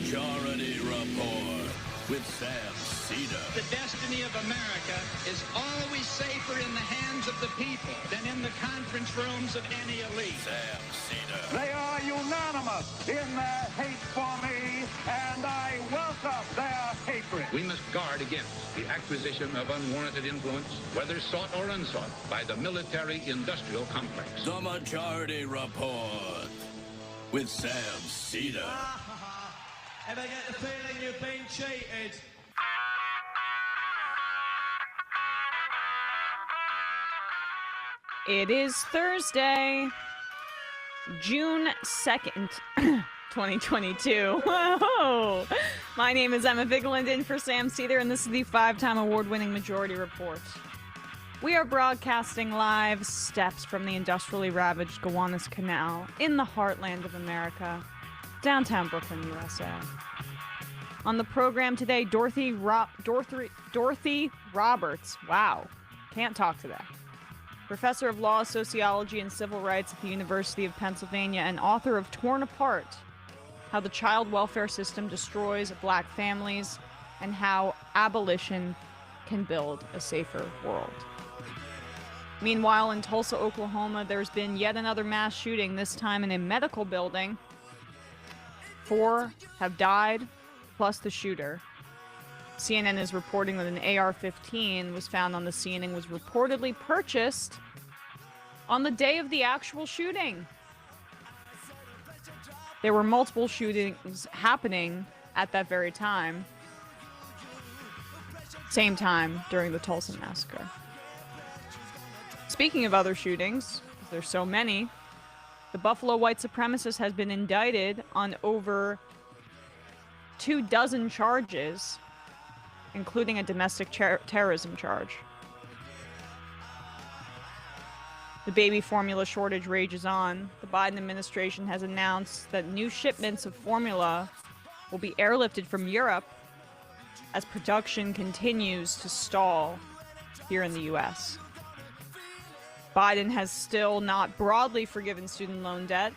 Majority Report with Sam Seder. The destiny of America is always safer in the hands of the people than in the conference rooms of any elite. Sam Seder. They are unanimous in their hate for me, and I welcome their hatred. We must guard against the acquisition of unwarranted influence, whether sought or unsought, by the military-industrial complex. The Majority Report with Sam Seder. Ever get the feeling you've been cheated? It is Thursday, June 2nd, 2022. Whoa! My name is Emma Vigeland in for Sam Seder, and this is the 5-time award-winning Majority Report. We are broadcasting live steps from the industrially ravaged Gowanus Canal in the heartland of America, downtown Brooklyn, USA. On the program today, Dorothy Roberts. Wow, can't talk today. Professor of Law, Sociology, and Civil Rights at the University of Pennsylvania and author of Torn Apart: How the Child Welfare System Destroys Black Families and How Abolition Can Build a Safer World. Meanwhile, in Tulsa, Oklahoma, there's been yet another mass shooting, this time in a medical building. 4 have died, plus the shooter. CNN is reporting that an AR-15 was found on the scene and was reportedly purchased on the day of the actual shooting. There were multiple shootings happening at that very time. Same time during the Tulsa massacre. Speaking of other shootings, there's so many, the Buffalo white supremacist has been indicted on over 24 charges, including a domestic terrorism charge. The baby formula shortage rages on. The Biden administration has announced that new shipments of formula will be airlifted from Europe as production continues to stall here in the U.S. Biden has still not broadly forgiven student loan debt,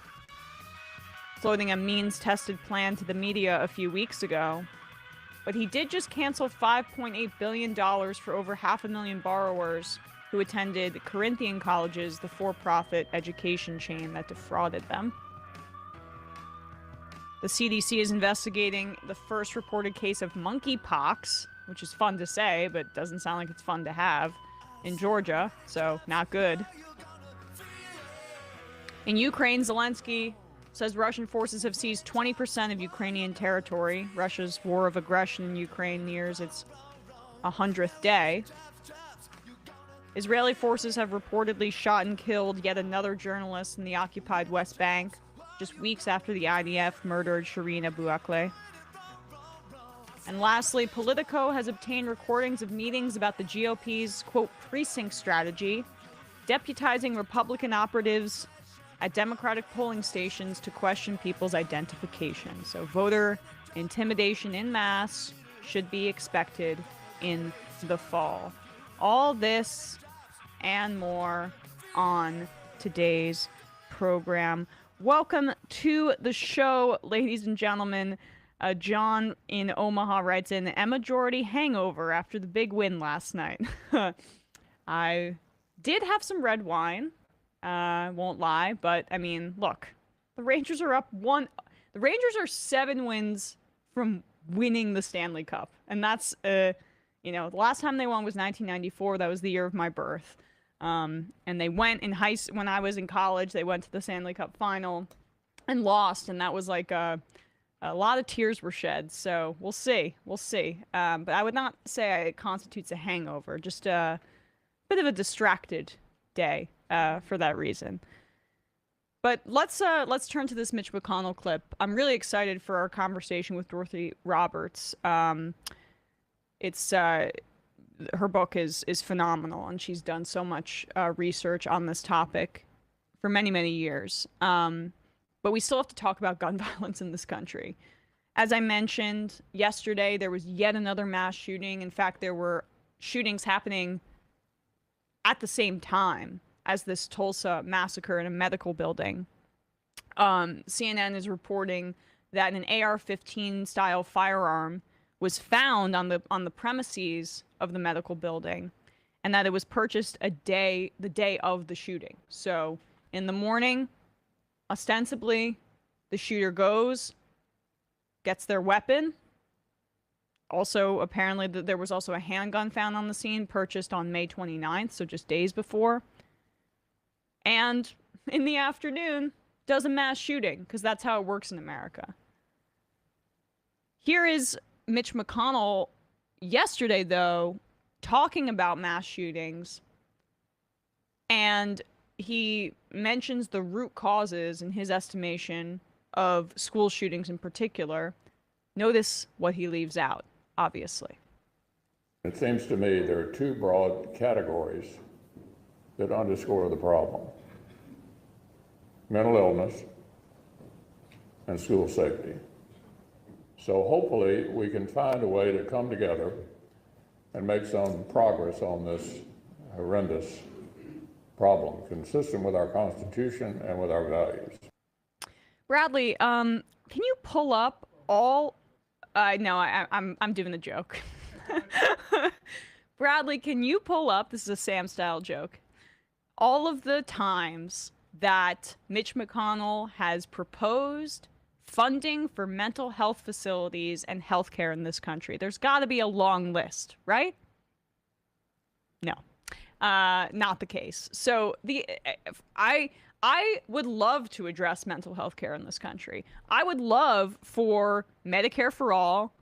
floating a means-tested plan to the media a few weeks ago. But he did just cancel $5.8 billion for over 500,000 borrowers who attended Corinthian colleges, the for-profit education chain that defrauded them. The CDC is investigating the first reported case of monkeypox, which is fun to say, but doesn't sound like it's fun to have, in Georgia, so not good. In Ukraine, Zelensky says Russian forces have seized 20% of Ukrainian territory. Russia's war of aggression in Ukraine nears its 100th day. Israeli forces have reportedly shot and killed yet another journalist in the occupied West Bank, just weeks after the IDF murdered Shireen Abu Akleh. And lastly, Politico has obtained recordings of meetings about the GOP's, quote, precinct strategy, deputizing Republican operatives at Democratic polling stations to question people's identification. So voter intimidation en masse should be expected in the fall. All this and more on today's program. Welcome to the show, ladies and gentlemen. John in Omaha writes in, a majority hangover after the big win last night. I did have some red wine. Won't lie, but I mean, look, the Rangers are up 1. The Rangers are 7 wins from winning the Stanley Cup, and that's the last time they won was 1994. That was the year of my birth. And they went when I was in college. They went to the Stanley Cup final and lost, and that was like a lot of tears were shed. So we'll see. But I would not say it constitutes a hangover. Just a bit of a distracted day. For that reason. But let's turn to this Mitch McConnell clip. I'm really excited for our conversation with Dorothy Roberts. It's her book is phenomenal, and she's done so much research on this topic for many, many years. But we still have to talk about gun violence in this country. As I mentioned yesterday, there was yet another mass shooting. In fact, there were shootings happening at the same time as this Tulsa massacre in a medical building. CNN is reporting that an AR-15 style firearm was found on the premises of the medical building, and that it was purchased the day of the shooting. So in the morning, ostensibly, the shooter gets their weapon. Also, apparently, there was also a handgun found on the scene, purchased on May 29th, so just days before. And in the afternoon, does a mass shooting, because that's how it works in America. Here is Mitch McConnell yesterday, though, talking about mass shootings, and he mentions the root causes, in his estimation, of school shootings in particular. Notice what he leaves out, obviously. It seems to me there are two broad categories that underscore the problem: mental illness and school safety. So hopefully we can find a way to come together and make some progress on this horrendous problem, consistent with our Constitution and with our values. Bradley, can you pull up all? No, I'm doing the joke. Bradley, can you pull up? This is a Sam-style joke. All of the times that Mitch McConnell has proposed funding for mental health facilities and healthcare in this country. There's got to be a long list, right? No, not the case. So I would love to address mental health care in this country. I would love for Medicare for All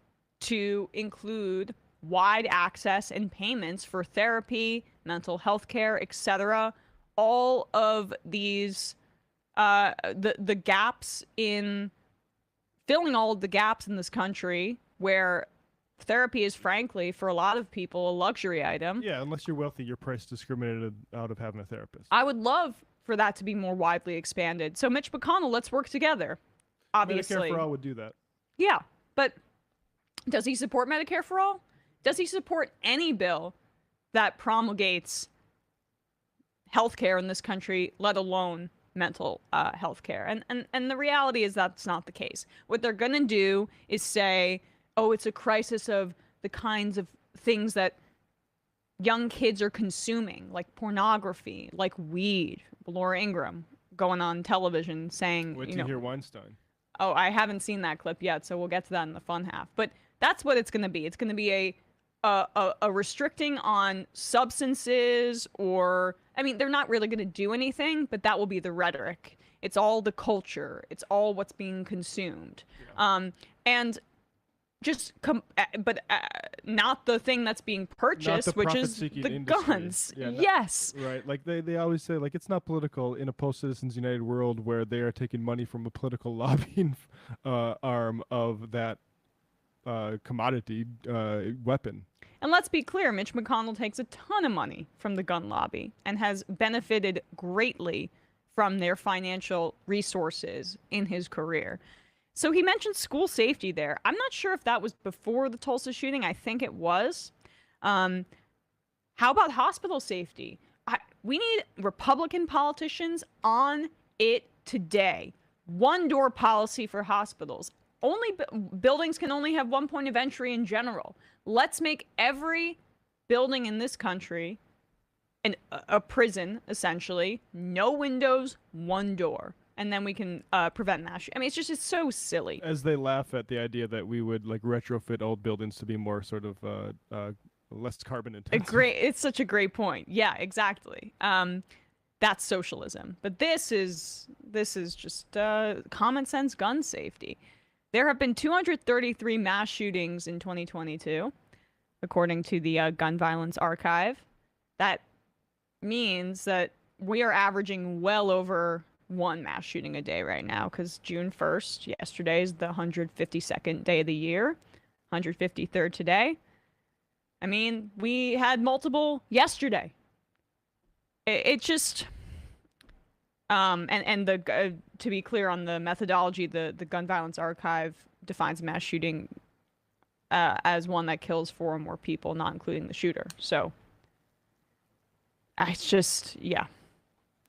to include wide access and payments for therapy, mental health care, etc. All of these, the gaps in filling all of the gaps in this country where therapy is, frankly, for a lot of people, a luxury item. Yeah, unless you're wealthy, you're price discriminated out of having a therapist. I would love for that to be more widely expanded. So Mitch McConnell, let's work together. Obviously. Medicare for All would do that. Yeah, but does he support Medicare for All? Does he support any bill that promulgates healthcare in this country, let alone mental health care? And the reality is that's not the case. What they're going to do is say, oh, it's a crisis of the kinds of things that young kids are consuming, like pornography, like weed. Laura Ingraham going on television saying, Wait till you hear Weinstein. Oh, I haven't seen that clip yet, so we'll get to that in the fun half. But that's what it's going to be. It's going to be a restricting on substances, or, I mean, they're not really going to do anything, but that will be the rhetoric. It's all the culture. It's all what's being consumed. Yeah. And just but not the thing that's being purchased, which is the industry. Guns. Yeah, yes. Right. Like they always say, like, it's not political in a post-Citizens United world where they are taking money from a political lobbying arm of that commodity weapon. And let's be clear, Mitch McConnell takes a ton of money from the gun lobby and has benefited greatly from their financial resources in his career. So he mentioned school safety there. I'm not sure if that was before the Tulsa shooting. I think it was. How about hospital safety? We need Republican politicians on it today. One-door policy for hospitals. Buildings can only have one point of entry in general. Let's make every building in this country a prison, essentially. No windows, one door. And then we can prevent mass. I mean, it's so silly. As they laugh at the idea that we would like retrofit old buildings to be more sort of less carbon intensive. It's such a great point. Yeah, exactly. That's socialism. But this is just common sense gun safety. There have been 233 mass shootings in 2022, according to the Gun Violence Archive. That means that we are averaging well over one mass shooting a day right now, because June 1st, yesterday, is the 152nd day of the year, 153rd today. I mean, we had multiple yesterday. It just... to be clear on the methodology, the Gun Violence Archive defines mass shooting as one that kills 4 or more people, not including the shooter. So it's just, yeah.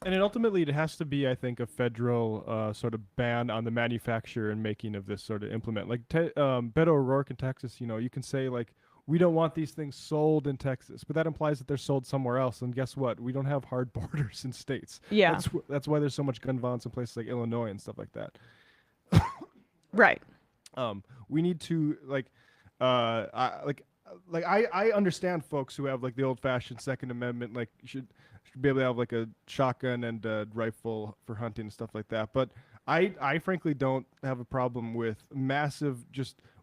And it has to be, I think, a federal sort of ban on the manufacture and making of this sort of implement. Like Beto O'Rourke in Texas, you can say like, we don't want these things sold in Texas, but that implies that they're sold somewhere else. And guess what? We don't have hard borders in states. Yeah. That's why there's so much gun violence in places like Illinois and stuff like that. Right. We need to I understand folks who have like the old-fashioned Second Amendment, like you should be able to have like a shotgun and a rifle for hunting and stuff like that. But I frankly don't have a problem with massive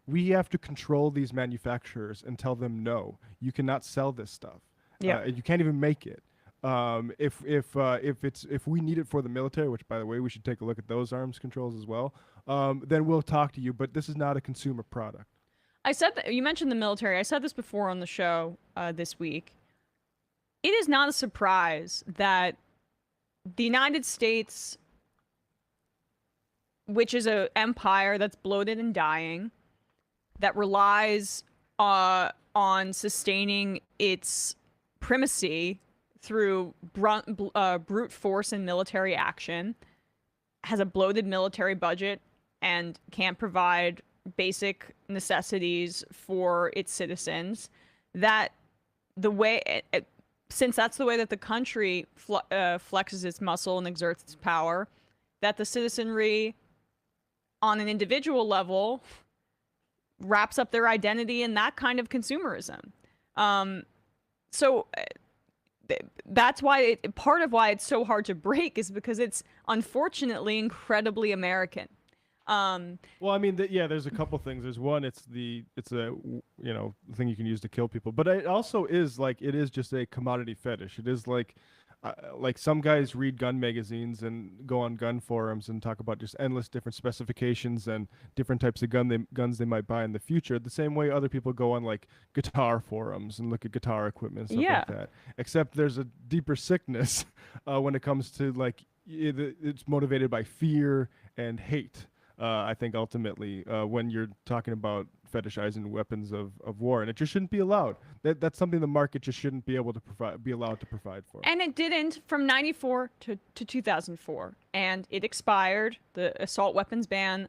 we have to control these manufacturers and tell them no, you cannot sell this stuff. Yeah. You can't even make it. If we need it for the military, which by the way we should take a look at those arms controls as well, then we'll talk to you. But this is not a consumer product. I said that you mentioned the military. I said this before on the show this week. It is not a surprise that the United States, which is an empire that's bloated and dying, that relies on sustaining its primacy through brute force and military action, has a bloated military budget, and can't provide basic necessities for its citizens, that the way, since that's the way that the country flexes its muscle and exerts its power, that the citizenry on an individual level wraps up their identity in that kind of consumerism. So that's why part of why it's so hard to break is because it's unfortunately incredibly American. Well, I mean, there's a couple things. There's one, it's a thing you can use to kill people, but it also is like, it is just a commodity fetish. It is like some guys read gun magazines and go on gun forums and talk about just endless different specifications and different types of guns they might buy in the future. The same way other people go on like guitar forums and look at guitar equipment and stuff like that. Except there's a deeper sickness when it comes to like, it's motivated by fear and hate. I think ultimately when you're talking about fetishizing weapons of war, and it just shouldn't be allowed. That's something the market just shouldn't be able to be allowed to provide for. And it didn't from 94 to 2004, and it expired, the assault weapons ban,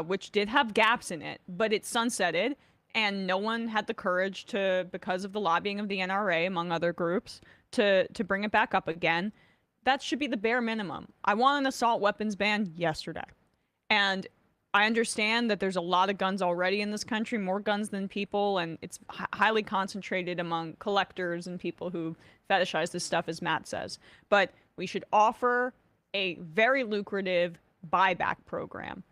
which did have gaps in it, but it sunsetted, and no one had the courage to, because of the lobbying of the NRA among other groups, to bring it back up again. That should be the bare minimum. I want an assault weapons ban yesterday. And I understand that there's a lot of guns already in this country, more guns than people, and it's highly concentrated among collectors and people who fetishize this stuff, as Matt says. But we should offer a very lucrative buyback program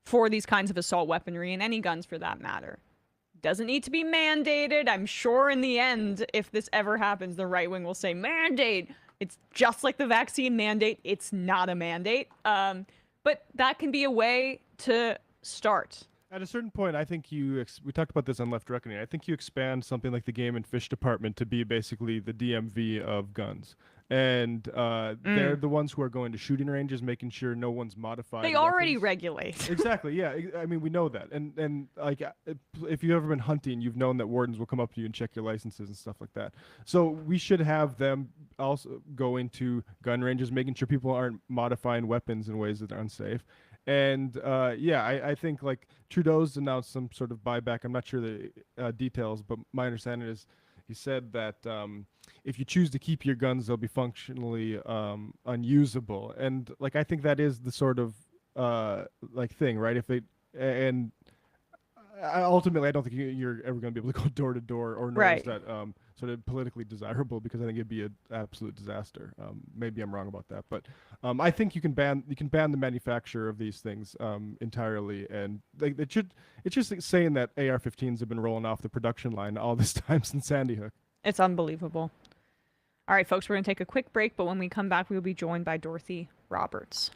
for these kinds of assault weaponry, and any guns for that matter. Doesn't need to be mandated. I'm sure in the end, if this ever happens, the right wing will say mandate. It's just like the vaccine mandate. It's not a mandate. But that can be a way to start. At a certain point, I think we talked about this on Left Reckoning. I think you expand something like the Game and Fish Department to be basically the DMV of guns. And they're the ones who are going to shooting ranges, making sure no one's modified. They already regulate. Exactly, yeah. I mean, we know that. And like, if you've ever been hunting, you've known that wardens will come up to you and check your licenses and stuff like that. So we should have them also go into gun ranges, making sure people aren't modifying weapons in ways that are unsafe. And I think like Trudeau's announced some sort of buyback. I'm not sure the details, but my understanding is he said that if you choose to keep your guns, they'll be functionally unusable. And like, I think that is the sort of like thing, right? Ultimately, I don't think you're ever going to be able to go door to door, or nor is that sort of politically desirable, because I think it'd be an absolute disaster. Maybe I'm wrong about that, but I think you can ban the manufacture of these things entirely, and it's just like saying that AR-15s have been rolling off the production line all this time since Sandy Hook. It's unbelievable. All right, folks, we're going to take a quick break, but when we come back, we will be joined by Dorothy Roberts.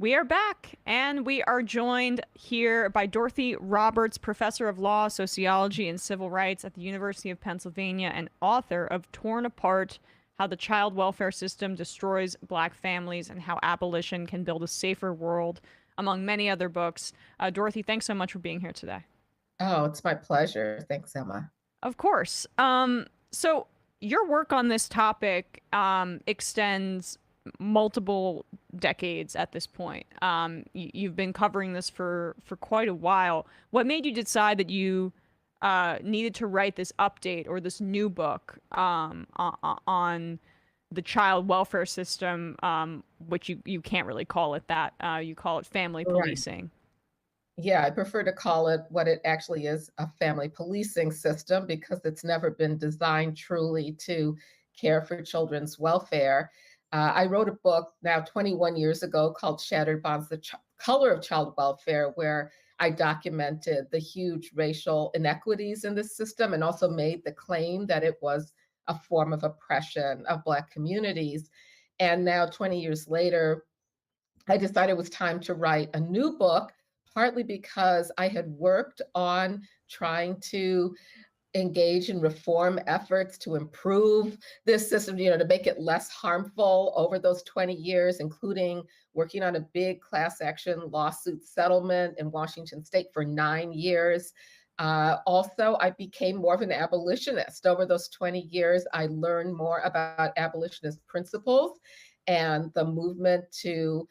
We are back, and we are joined here by Dorothy Roberts, professor of law, sociology, and civil rights at the University of Pennsylvania and author of Torn Apart: How the Child Welfare System Destroys Black Families and How Abolition Can Build a Safer World, among many other books. Dorothy, thanks so much for being here today. Oh, it's my pleasure. Thanks, Emma. Of course. So your work on this topic extends multiple decades at this point. You've been covering this for quite a while. What made you decide that you needed to write this update or this new book on the child welfare system, which you can't really call it that. You call it family policing. Right. Yeah, I prefer to call it what it actually is, a family policing system, because it's never been designed truly to care for children's welfare. I wrote a book now 21 years ago called Shattered Bonds, the Color of Child Welfare, where I documented the huge racial inequities in this system and also made the claim that it was a form of oppression of Black communities. And now 20 years later, I decided it was time to write a new book, partly because I had worked on trying to engage in reform efforts to improve this system, to make it less harmful over those 20 years, including working on a big class action lawsuit settlement in Washington State for 9 years. Also, I became more of an abolitionist. Over those 20 years, I learned more about abolitionist principles and the movement to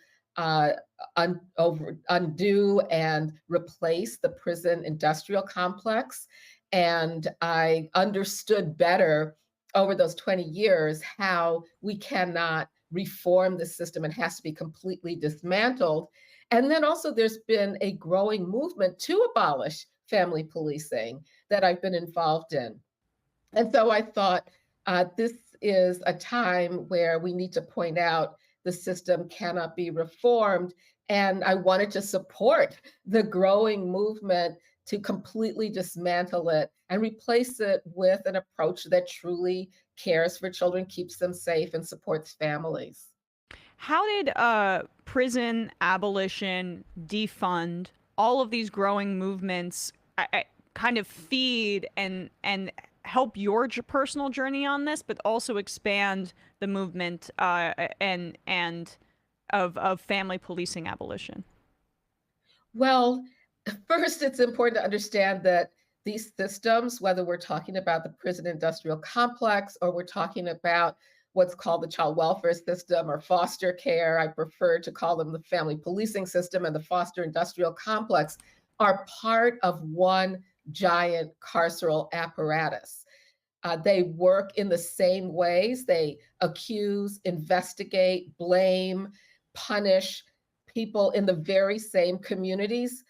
undo and replace the prison industrial complex. And I understood better over those 20 years how we cannot reform the system. It has to be completely dismantled. And then also there's been a growing movement to abolish family policing that I've been involved in. And so I thought this is a time where we need to point out the system cannot be reformed. And I wanted to support the growing movement to completely dismantle it and replace it with an approach that truly cares for children, keeps them safe, and supports families. How did prison, abolition, defund, all of these growing movements kind of feed and help your personal journey on this, but also expand the movement and of family policing abolition? Well, first, it's important to understand that these systems, whether we're talking about the prison industrial complex or we're talking about what's called the child welfare system or foster care, I prefer to call them the family policing system and the foster industrial complex, are part of one giant carceral apparatus. They work in the same ways. They accuse, investigate, blame, punish people in the very same communities,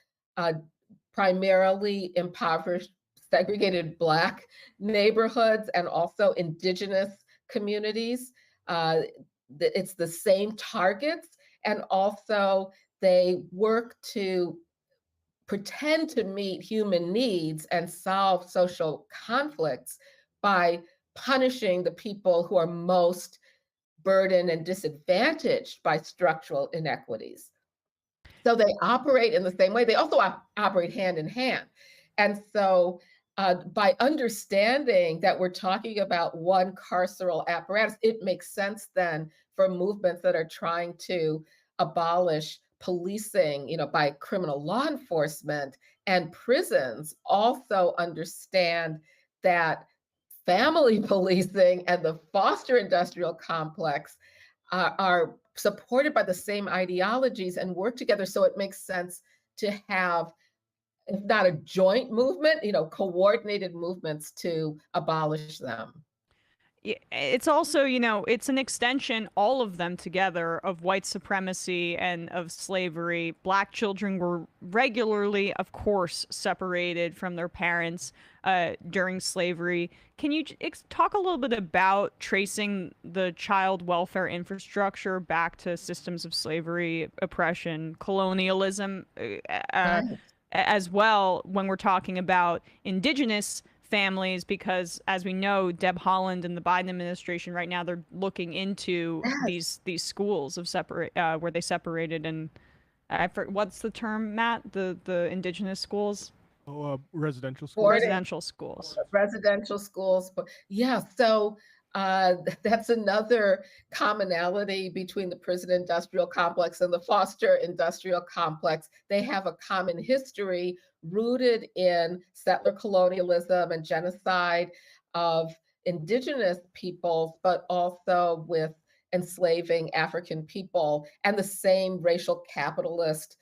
primarily impoverished, segregated Black neighborhoods and also indigenous communities. It's the same targets, and also they work to pretend to meet human needs and solve social conflicts by punishing the people who are most burdened and disadvantaged by structural inequities. So they operate in the same way. They also operate hand in hand. And so by understanding that we're talking about one carceral apparatus, it makes sense then for movements that are trying to abolish policing, by criminal law enforcement and prisons also understand that family policing and the foster industrial complex are supported by the same ideologies and work together. So it makes sense to have, if not a joint movement, coordinated movements to abolish them. It's also, it's an extension, all of them together, of white supremacy and of slavery. Black children were regularly, of course, separated from their parents during slavery. Can you talk a little bit about tracing the child welfare infrastructure back to systems of slavery, oppression, colonialism, as well, when we're talking about indigenous families? Because as we know, Deb Haaland and the Biden administration right now, they're looking into these schools of where they separated and What's the term, Matt? The indigenous schools? Residential schools. Boarding. Residential schools. Residential schools. But yeah, so that's another commonality between the prison industrial complex and the foster industrial complex. They have a common history rooted in settler colonialism and genocide of indigenous peoples, but also with enslaving African people and the same racial capitalist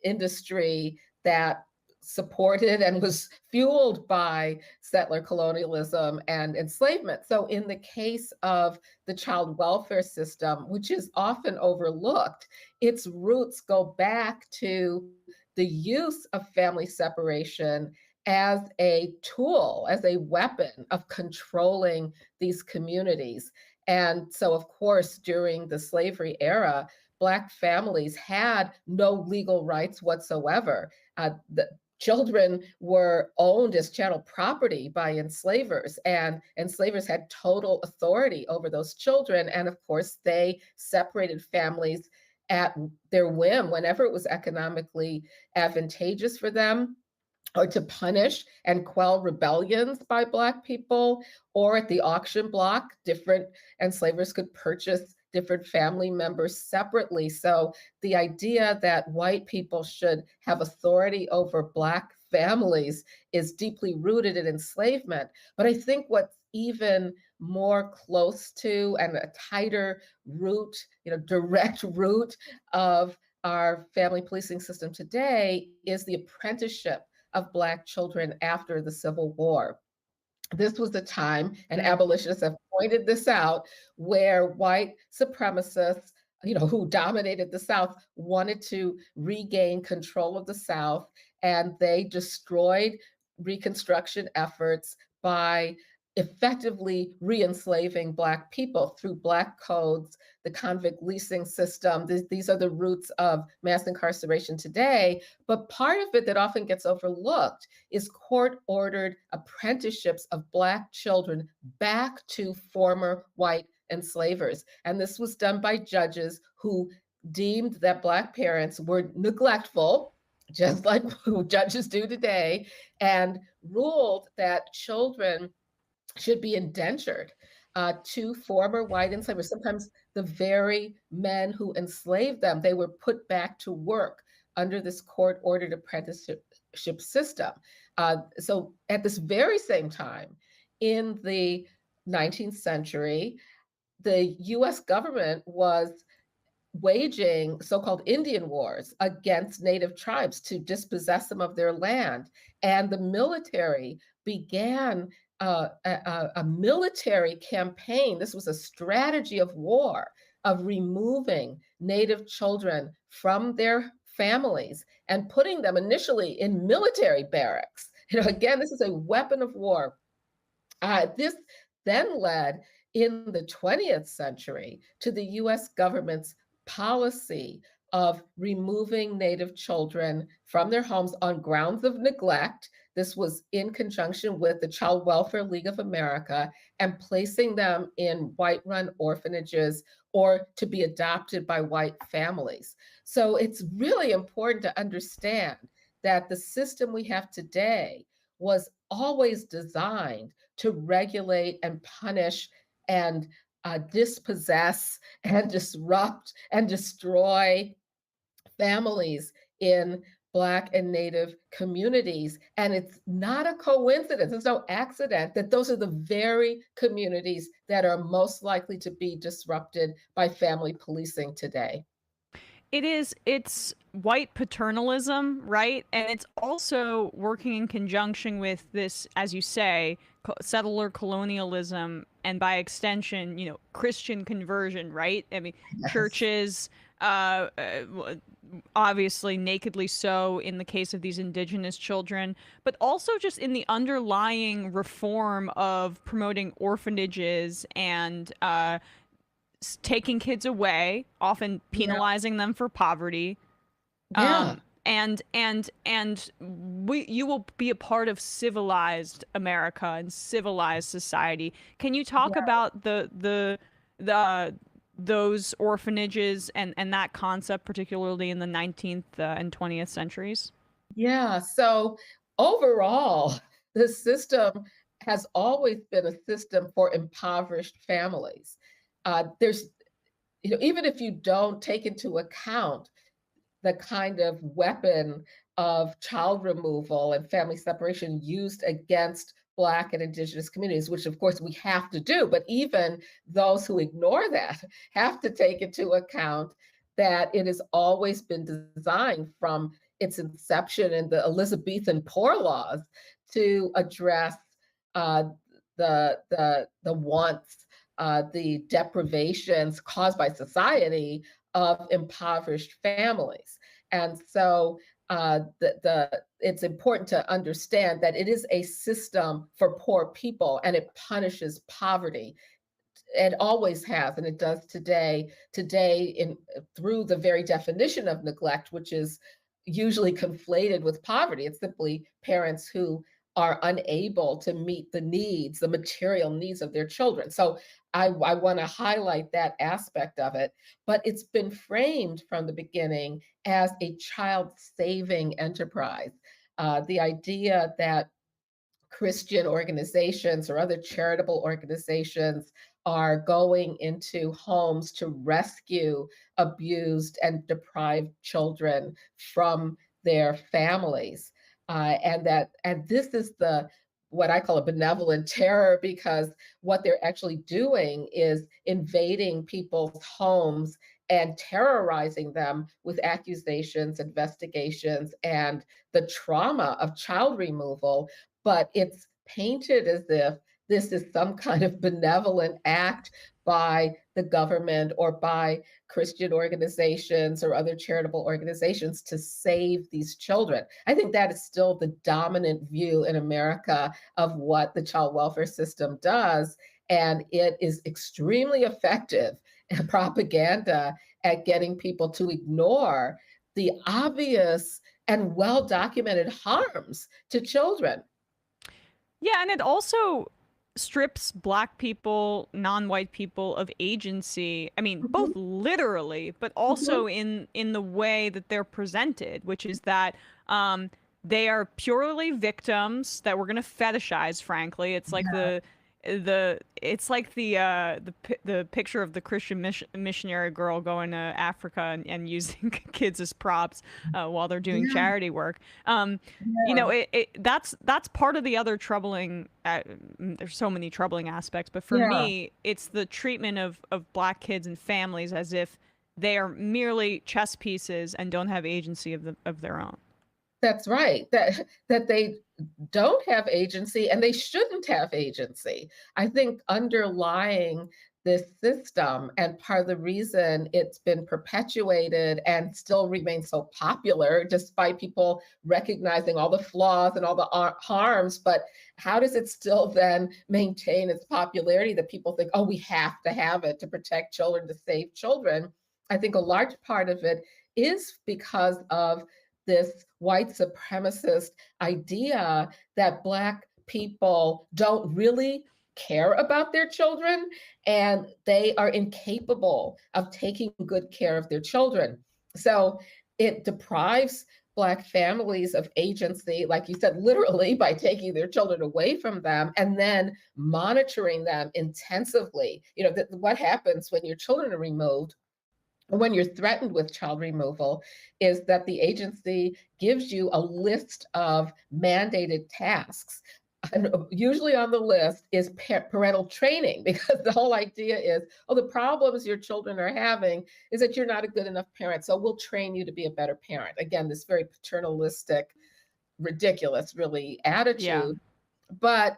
industry that supported and was fueled by settler colonialism and enslavement. So in the case of the child welfare system, which is often overlooked, its roots go back to the use of family separation as a tool, as a weapon of controlling these communities. And so, of course, during the slavery era, Black families had no legal rights whatsoever. The children were owned as chattel property by enslavers, and enslavers had total authority over those children. And of course, they separated families at their whim whenever it was economically advantageous for them, or to punish and quell rebellions by Black people, or at the auction block, different enslavers could purchase different family members separately. So the idea that white people should have authority over Black families is deeply rooted in enslavement. But I think what's even more close to and a tighter root, direct root of our family policing system today is the apprenticeship of Black children after the Civil War. This was the time, and abolitionists have pointed this out, where white supremacists, who dominated the South, wanted to regain control of the South, and they destroyed Reconstruction efforts by effectively re-enslaving Black people through Black codes, the convict leasing system. These are the roots of mass incarceration today. But part of it that often gets overlooked is court-ordered apprenticeships of Black children back to former white enslavers. And this was done by judges who deemed that Black parents were neglectful, just like judges do today, and ruled that children should be indentured to former white enslavers. Sometimes the very men who enslaved them, they were put back to work under this court-ordered apprenticeship system. So at this very same time, in the 19th century, the US government was waging so-called Indian wars against Native tribes to dispossess them of their land. And the military began a military campaign. This was a strategy of war, of removing Native children from their families and putting them initially in military barracks. Again, this is a weapon of war. This then led in the 20th century to the US government's policy of removing Native children from their homes on grounds of neglect. This was in conjunction with the Child Welfare League of America, and placing them in white-run orphanages or to be adopted by white families. So it's really important to understand that the system we have today was always designed to regulate and punish and dispossess and disrupt and destroy families in Black and Native communities. And it's not a coincidence, it's no accident that those are the very communities that are most likely to be disrupted by family policing today. It's white paternalism, right? And it's also working in conjunction with this, as you say, settler colonialism, and by extension, Christian conversion, right? I mean, yes. Churches, obviously nakedly so in the case of these indigenous children, but also just in the underlying reform of promoting orphanages and taking kids away, often penalizing them for poverty. Yeah. You will be a part of civilized America and civilized society. Can you talk about the those orphanages and that concept, particularly in the 19th and 20th centuries? Yeah, so overall, the system has always been a system for impoverished families. There's, even if you don't take into account the kind of weapon of child removal and family separation used against Black and Indigenous communities, which of course we have to do, but even those who ignore that have to take into account that it has always been designed from its inception in the Elizabethan Poor Laws to address uh, the wants, the deprivations caused by society of impoverished families. And so it's important to understand that it is a system for poor people and it punishes poverty. It always has, and it does today. Today, through the very definition of neglect, which is usually conflated with poverty, it's simply parents who are unable to meet the needs, the material needs of their children. So I want to highlight that aspect of it, but it's been framed from the beginning as a child-saving enterprise. The idea that Christian organizations or other charitable organizations are going into homes to rescue abused and deprived children from their families. And this is what I call a benevolent terror, because what they're actually doing is invading people's homes and terrorizing them with accusations, investigations, and the trauma of child removal. But it's painted as if this is some kind of benevolent act by the government or by Christian organizations or other charitable organizations to save these children. I think that is still the dominant view in America of what the child welfare system does. And it is extremely effective propaganda at getting people to ignore the obvious and well-documented harms to children. Yeah, and it also strips Black people, non-white people of agency. I mean, both literally, but also in the way that they're presented, which is that they are purely victims that we're going to fetishize. Frankly, it's like it's like the picture of the Christian missionary girl going to Africa and using kids as props while they're doing charity work. You know, that's part of the other troubling. There's so many troubling aspects, but for me, it's the treatment of Black kids and families as if they are merely chess pieces and don't have agency of their own. That's right. That they don't have agency and they shouldn't have agency. I think underlying this system, and part of the reason it's been perpetuated and still remains so popular, despite people recognizing all the flaws and all the harms, but how does it still then maintain its popularity that people think, oh, we have to have it to protect children, to save children? I think a large part of it is because of this white supremacist idea that Black people don't really care about their children and they are incapable of taking good care of their children. So it deprives Black families of agency, like you said, literally by taking their children away from them and then monitoring them intensively. You know, what happens when your children are removed, when you're threatened with child removal, is that the agency gives you a list of mandated tasks. And usually on the list is parental training, because the whole idea is, oh, the problems your children are having is that you're not a good enough parent. So we'll train you to be a better parent. Again, this very paternalistic, ridiculous, really, attitude. Yeah. But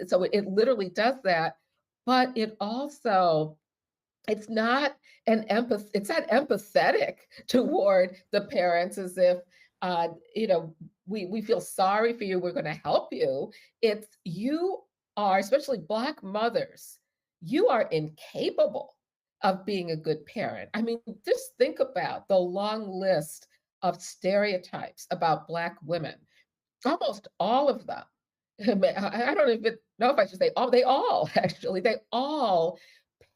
so it literally does that. But it also, it's not empathetic toward the parents, as if we feel sorry for you, we're going to help you. It's, you are, especially Black mothers, you are incapable of being a good parent. I mean, just think about the long list of stereotypes about Black women. Almost all of them, I don't even know if I should say all, they all actually, they all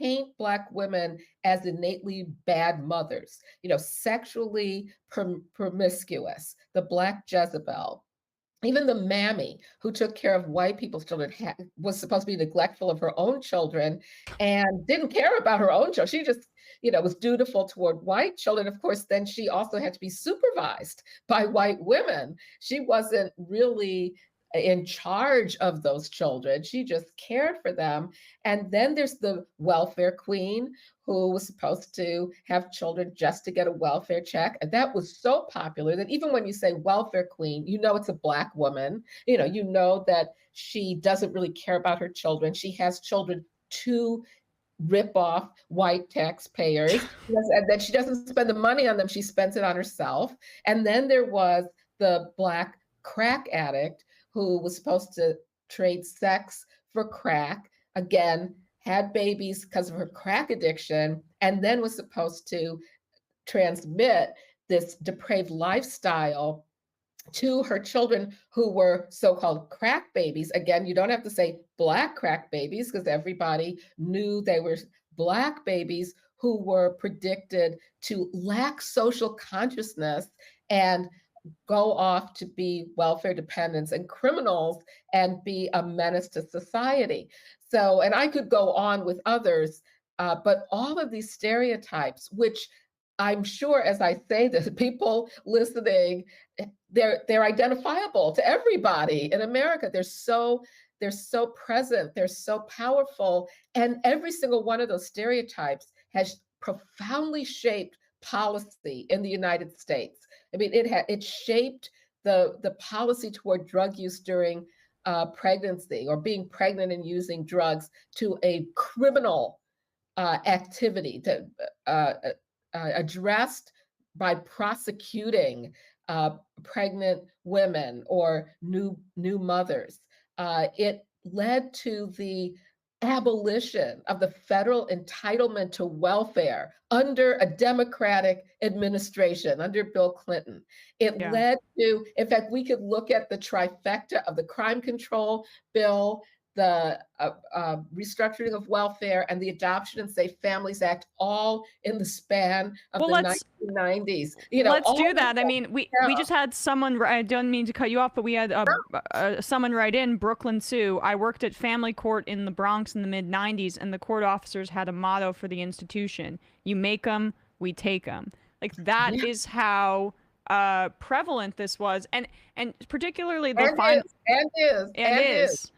paint Black women as innately bad mothers, sexually promiscuous, the Black Jezebel. Even the mammy who took care of white people's children was supposed to be neglectful of her own children and didn't care about her own children. She just, was dutiful toward white children. Of course, then she also had to be supervised by white women. She wasn't really in charge of those children. She just cared for them. And then there's the welfare queen who was supposed to have children just to get a welfare check. And that was so popular that even when you say welfare queen, it's a Black woman. You know that she doesn't really care about her children. She has children to rip off white taxpayers. And then she doesn't spend the money on them. She spends it on herself. And then there was the Black crack addict who was supposed to trade sex for crack, again, had babies because of her crack addiction, and then was supposed to transmit this depraved lifestyle to her children who were so-called crack babies. Again, you don't have to say Black crack babies because everybody knew they were Black babies who were predicted to lack social consciousness and go off to be welfare dependents and criminals and be a menace to society. So, and I could go on with others, but all of these stereotypes, which I'm sure as I say this, people listening, they're identifiable to everybody in America. They're so present, they're so powerful. And every single one of those stereotypes has profoundly shaped policy in the United States. I mean, it shaped the policy toward drug use during pregnancy or being pregnant and using drugs to a criminal activity addressed by prosecuting pregnant women or new mothers. It led to the abolition of the federal entitlement to welfare under a Democratic administration, under Bill Clinton. It led to, in fact, we could look at the trifecta of the crime control bill, the restructuring of welfare, and the Adoption and Safe Families Act, all in the span of the 1990s. Let's do that. I mean, we just had someone, I don't mean to cut you off, but we had someone write in, Brooklyn Sue. I worked at family court in the Bronx in the mid-90s, and the court officers had a motto for the institution. You make them, we take them. Like, that is how prevalent this was, and particularly the yes,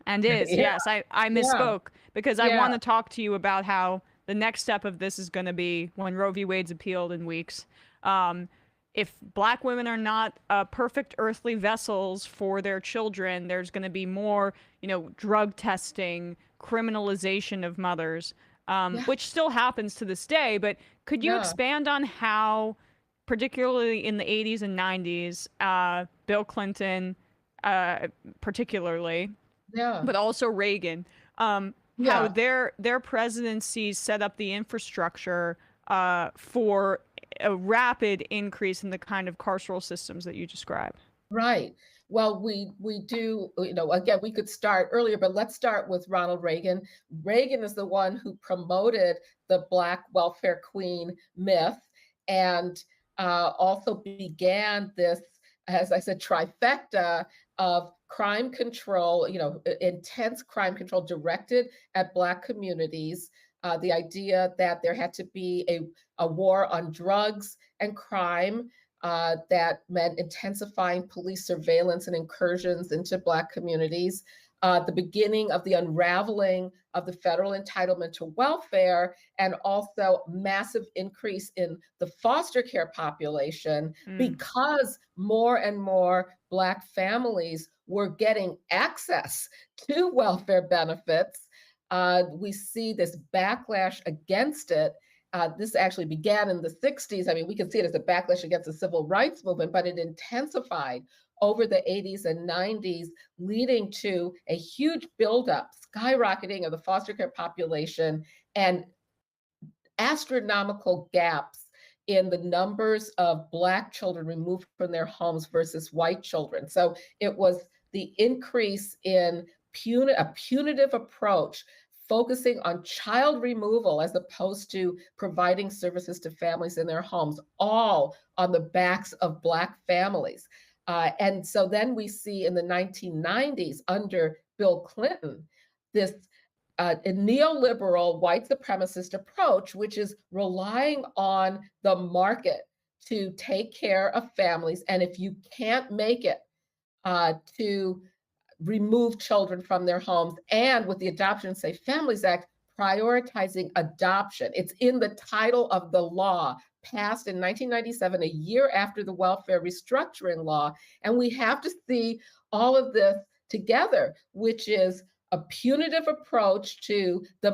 I misspoke because I want to talk to you about how the next step of this is going to be when Roe v. Wade's appealed in weeks. If Black women are not perfect earthly vessels for their children, there's going to be more, drug testing, criminalization of mothers, which still happens to this day. But could you expand on how, particularly in the 80s and 90s, Bill Clinton, particularly, but also Reagan, how their presidencies set up the infrastructure for a rapid increase in the kind of carceral systems that you describe? Right. Well, we do, again, we could start earlier, but let's start with Ronald Reagan. Reagan is the one who promoted the Black welfare queen myth and also began this, as I said, trifecta of crime control, intense crime control directed at Black communities. The idea that there had to be a war on drugs and crime that meant intensifying police surveillance and incursions into Black communities. The beginning of the unraveling of the federal entitlement to welfare, and also massive increase in the foster care population because more and more Black families were getting access to welfare benefits. We see this backlash against it. This actually began in the 60s. I mean, we can see it as a backlash against the civil rights movement, but it intensified over the 80s and 90s, leading to a huge buildup, skyrocketing of the foster care population and astronomical gaps in the numbers of Black children removed from their homes versus white children. So it was the increase in a punitive approach focusing on child removal as opposed to providing services to families in their homes, all on the backs of Black families. And so then we see in the 1990s under Bill Clinton, this a neoliberal white supremacist approach, which is relying on the market to take care of families. And if you can't make it to remove children from their homes, and with the Adoption and Safe Families Act, prioritizing adoption. It's in the title of the law passed in 1997, a year after the welfare restructuring law. And we have to see all of this together, which is a punitive approach to the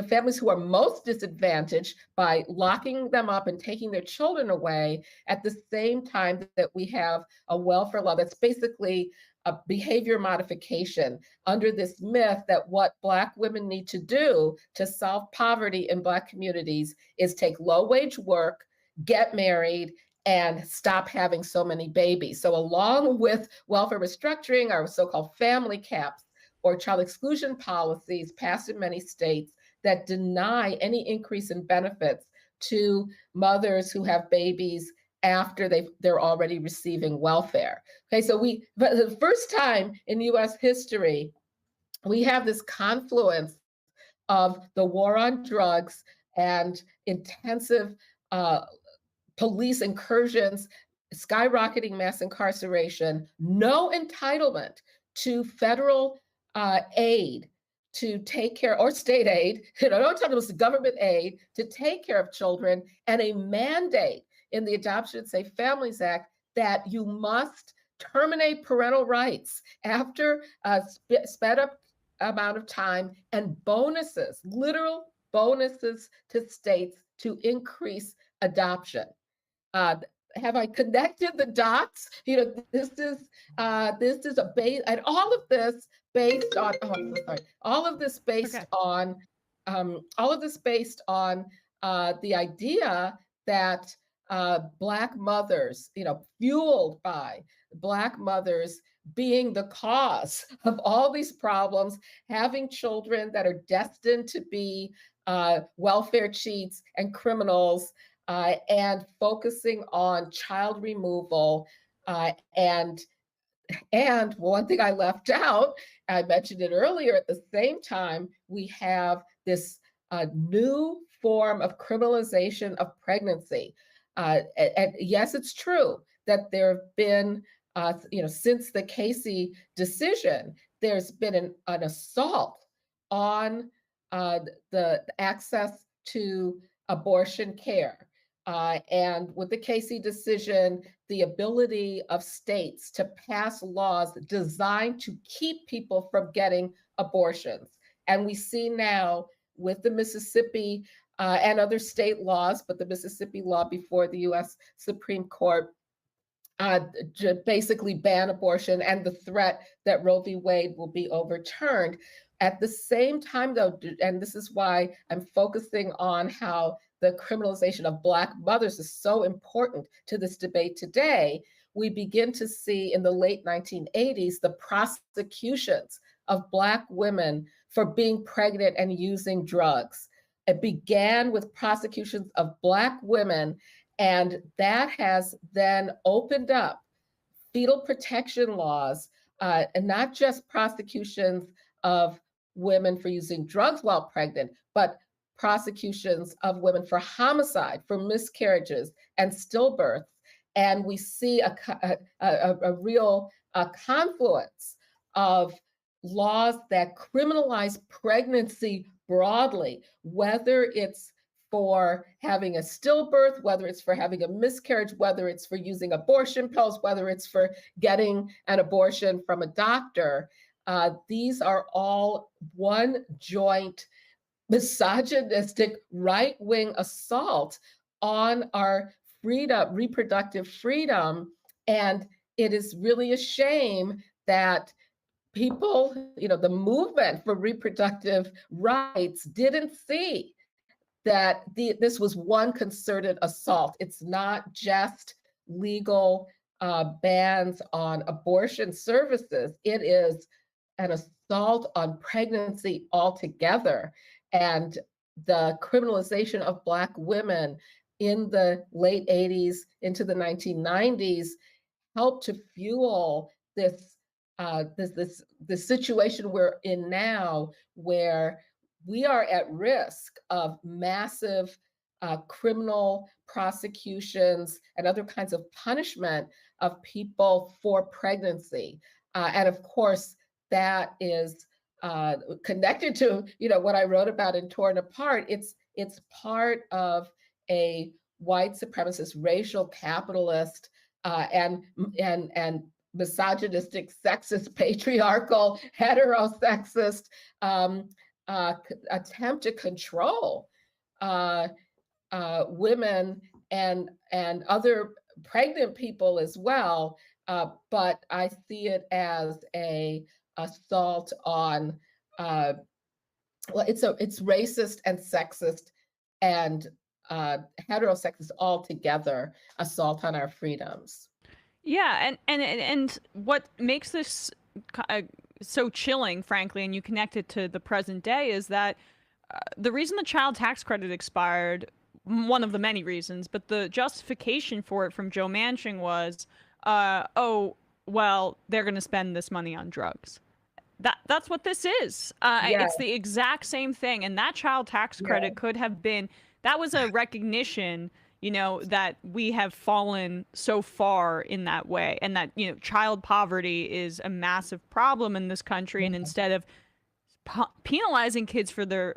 families who are most disadvantaged by locking them up and taking their children away, at the same time that we have a welfare law that's basically a behavior modification under this myth that what Black women need to do to solve poverty in Black communities is take low-wage work, get married, and stop having so many babies. So along with welfare restructuring, our so-called family caps or child exclusion policies passed in many states that deny any increase in benefits to mothers who have babies after they're already receiving welfare. Okay, so but the first time in US history, we have this confluence of the war on drugs and intensive police incursions, skyrocketing mass incarceration, no entitlement to federal aid to take care, or state aid, no entitlement to government aid to take care of children, and a mandate in the Adoption and Safe Families Act that you must terminate parental rights after a sped up amount of time, and bonuses, literal bonuses to states to increase adoption. Have I connected the dots? This is a base, and all of this based on. Oh, I'm so sorry. All of this based on the idea that Black mothers, fueled by Black mothers being the cause of all these problems, having children that are destined to be welfare cheats and criminals, and focusing on child removal. And one thing I left out, I mentioned it earlier, at the same time, we have this new form of criminalization of pregnancy. And yes, it's true that there have been, since the Casey decision, there's been an assault on the access to abortion care. And with the Casey decision, the ability of states to pass laws designed to keep people from getting abortions. And we see now with the Mississippi and other state laws, but the Mississippi law before the US Supreme Court basically ban abortion, and the threat that Roe v. Wade will be overturned. At the same time, though, and this is why I'm focusing on how the criminalization of Black mothers is so important to this debate today, we begin to see in the late 1980s the prosecutions of Black women for being pregnant and using drugs. It began with prosecutions of Black women, and that has then opened up fetal protection laws, and not just prosecutions of women for using drugs while pregnant, but prosecutions of women for homicide, for miscarriages and stillbirths. And we see a real confluence of laws that criminalize pregnancy broadly, whether it's for having a stillbirth, whether it's for having a miscarriage, whether it's for using abortion pills, whether it's for getting an abortion from a doctor. These are all one joint misogynistic right-wing assault on our freedom, reproductive freedom. And it is really a shame that people, the movement for reproductive rights didn't see that this was one concerted assault. It's not just legal bans on abortion services. It is an assault on pregnancy altogether. And the criminalization of Black women in the late 80s into the 1990s helped to fuel this situation we're in now, where we are at risk of massive criminal prosecutions and other kinds of punishment of people for pregnancy. And of course, that is connected to what I wrote about in Torn Apart. It's part of a white supremacist, racial capitalist, and misogynistic, sexist, patriarchal, heterosexist attempt to control women and other pregnant people as well. But I see it as a assault on, it's racist and sexist and heterosexist altogether, assault on our freedoms. Yeah, and what makes this so chilling, frankly, and you connect it to the present day, is that the reason the child tax credit expired, one of the many reasons, but the justification for it from Joe Manchin was, oh, well, they're going to spend this money on drugs. That's what this is. It's the exact same thing. And that child tax credit could have been, that was a recognition, that we have fallen so far in that way, and that, child poverty is a massive problem in this country. And instead of penalizing kids for their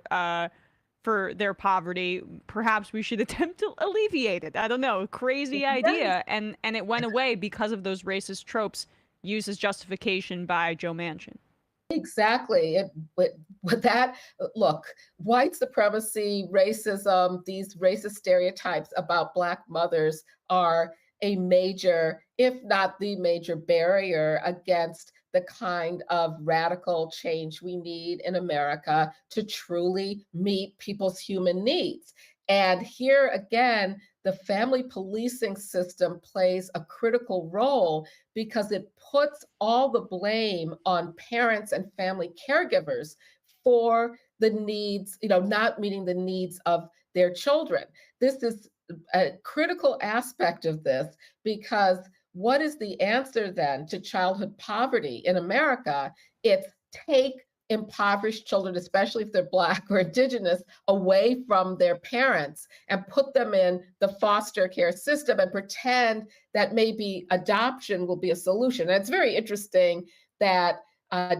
poverty, perhaps we should attempt to alleviate it. I don't know, crazy idea. And it went away because of those racist tropes used as justification by Joe Manchin. Exactly. With that, look, white supremacy, racism, these racist stereotypes about Black mothers are a major, if not the major, barrier against the kind of radical change we need in America to truly meet people's human needs. And here again, the family policing system plays a critical role because it puts all the blame on parents and family caregivers for the needs, not meeting the needs of their children. This is a critical aspect of this, because what is the answer then to childhood poverty in America? It's take impoverished children, especially if they're Black or Indigenous, away from their parents and put them in the foster care system and pretend that maybe adoption will be a solution. And it's very interesting that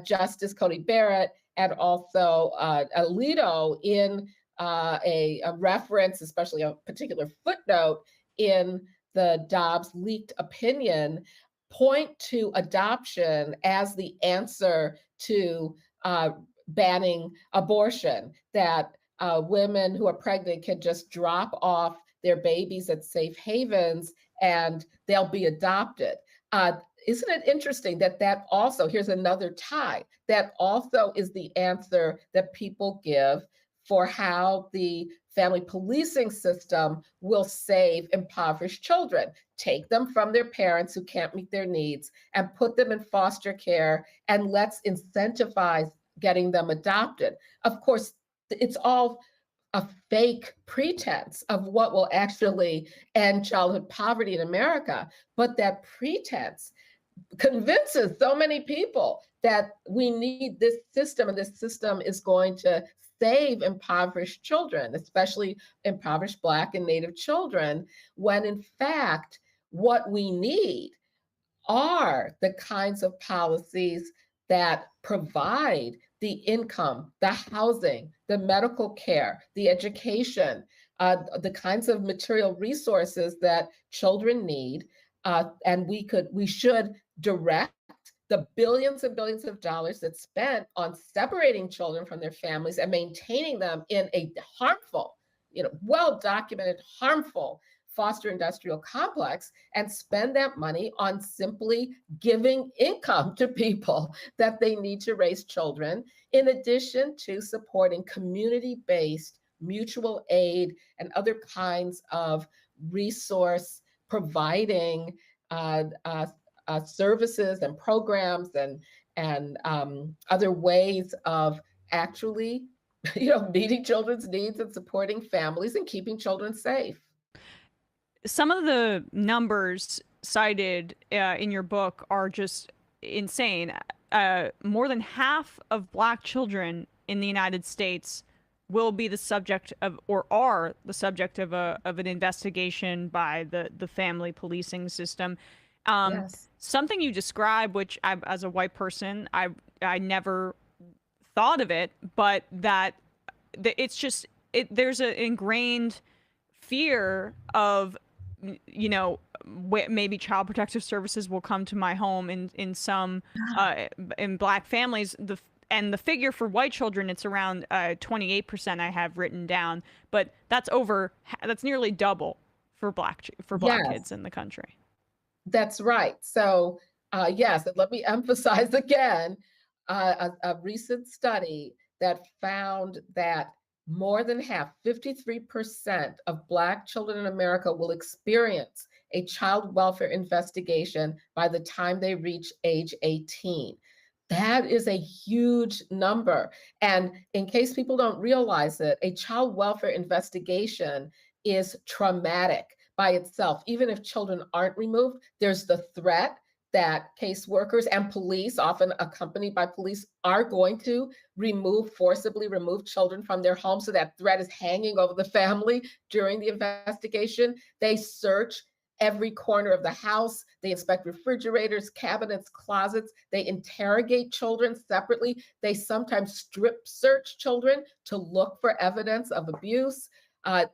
Justice Cody Barrett and also Alito, in a reference, especially a particular footnote in the Dobbs leaked opinion, point to adoption as the answer to banning abortion, that women who are pregnant can just drop off their babies at safe havens and they'll be adopted. Isn't it interesting that also, here's another tie, that also is the answer that people give for how the family policing system will save impoverished children. Take them from their parents who can't meet their needs and put them in foster care, and let's incentivize getting them adopted. Of course, it's all a fake pretense of what will actually end childhood poverty in America, but that pretense convinces so many people that we need this system, and this system is going to save impoverished children, especially impoverished Black and Native children, when in fact, what we need are the kinds of policies that provide the income, the housing, the medical care, the education, the kinds of material resources that children need. And we should direct the billions and billions of dollars that's spent on separating children from their families and maintaining them in a harmful, well-documented harmful foster industrial complex, and spend that money on simply giving income to people that they need to raise children, in addition to supporting community-based mutual aid and other kinds of resource providing services and programs and other ways of actually, meeting children's needs and supporting families and keeping children safe. Some of the numbers cited in your book are just insane. More than half of Black children in the United States will be the subject of, or are the subject of an investigation by the family policing system. Yes. Something you describe, which as a white person, I never thought of it, but that it's just there's an ingrained fear of, maybe child protective services will come to my home in some in Black families. And the figure for white children, it's around 28% I have written down, but that's nearly double for Black Yes. kids in the country. That's right. So, yes, and let me emphasize again, a recent study that found that more than half, 53% of Black children in America will experience a child welfare investigation by the time they reach age 18. That is a huge number. And in case people don't realize it, a child welfare investigation is traumatic by itself. Even if children aren't removed, there's the threat that caseworkers and police, often accompanied by police, are going to forcibly remove children from their homes. So that threat is hanging over the family during the investigation. They search every corner of the house. They inspect refrigerators, cabinets, closets. They interrogate children separately. They sometimes strip search children to look for evidence of abuse.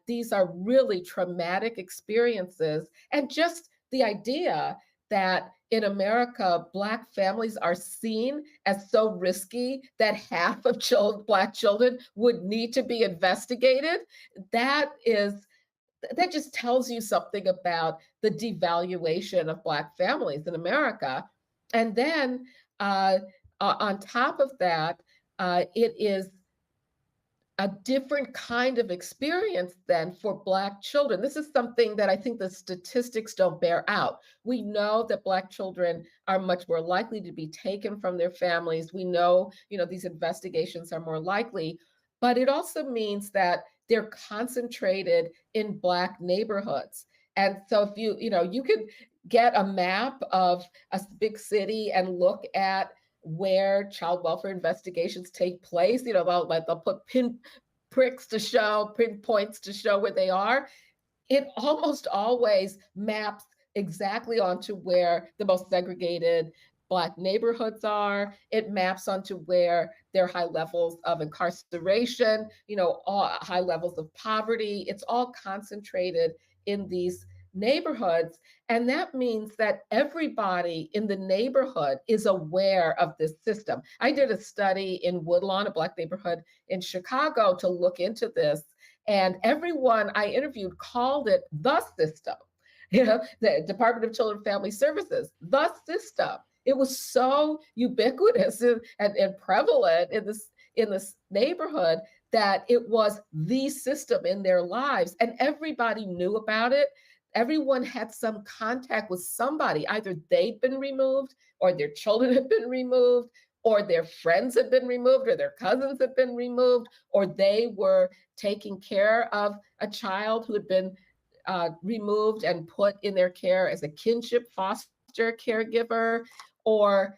These are really traumatic experiences. And just the idea that in America, Black families are seen as so risky that half of Black children would need to be investigated, that just tells you something about the devaluation of Black families in America. And then on top of that, it is a different kind of experience than for Black children. This is something that I think the statistics don't bear out. We know that Black children are much more likely to be taken from their families. We know, these investigations are more likely, but it also means that they're concentrated in Black neighborhoods. And so if you could get a map of a big city and look at where child welfare investigations take place, they'll put pinpoints to show where they are. It almost always maps exactly onto where the most segregated Black neighborhoods are. It maps onto where there are high levels of incarceration, high levels of poverty. It's all concentrated in these neighborhoods. And that means that everybody in the neighborhood is aware of this system. I did a study in Woodlawn, a Black neighborhood in Chicago, to look into this. And everyone I interviewed called it the system. The Department of Children and Family Services, the system. It was so ubiquitous and prevalent in this neighborhood that it was the system in their lives. And everybody knew about it. Everyone had some contact with somebody. Either they'd been removed, or their children had been removed, or their friends had been removed, or their cousins had been removed, or they were taking care of a child who had been removed and put in their care as a kinship foster caregiver, or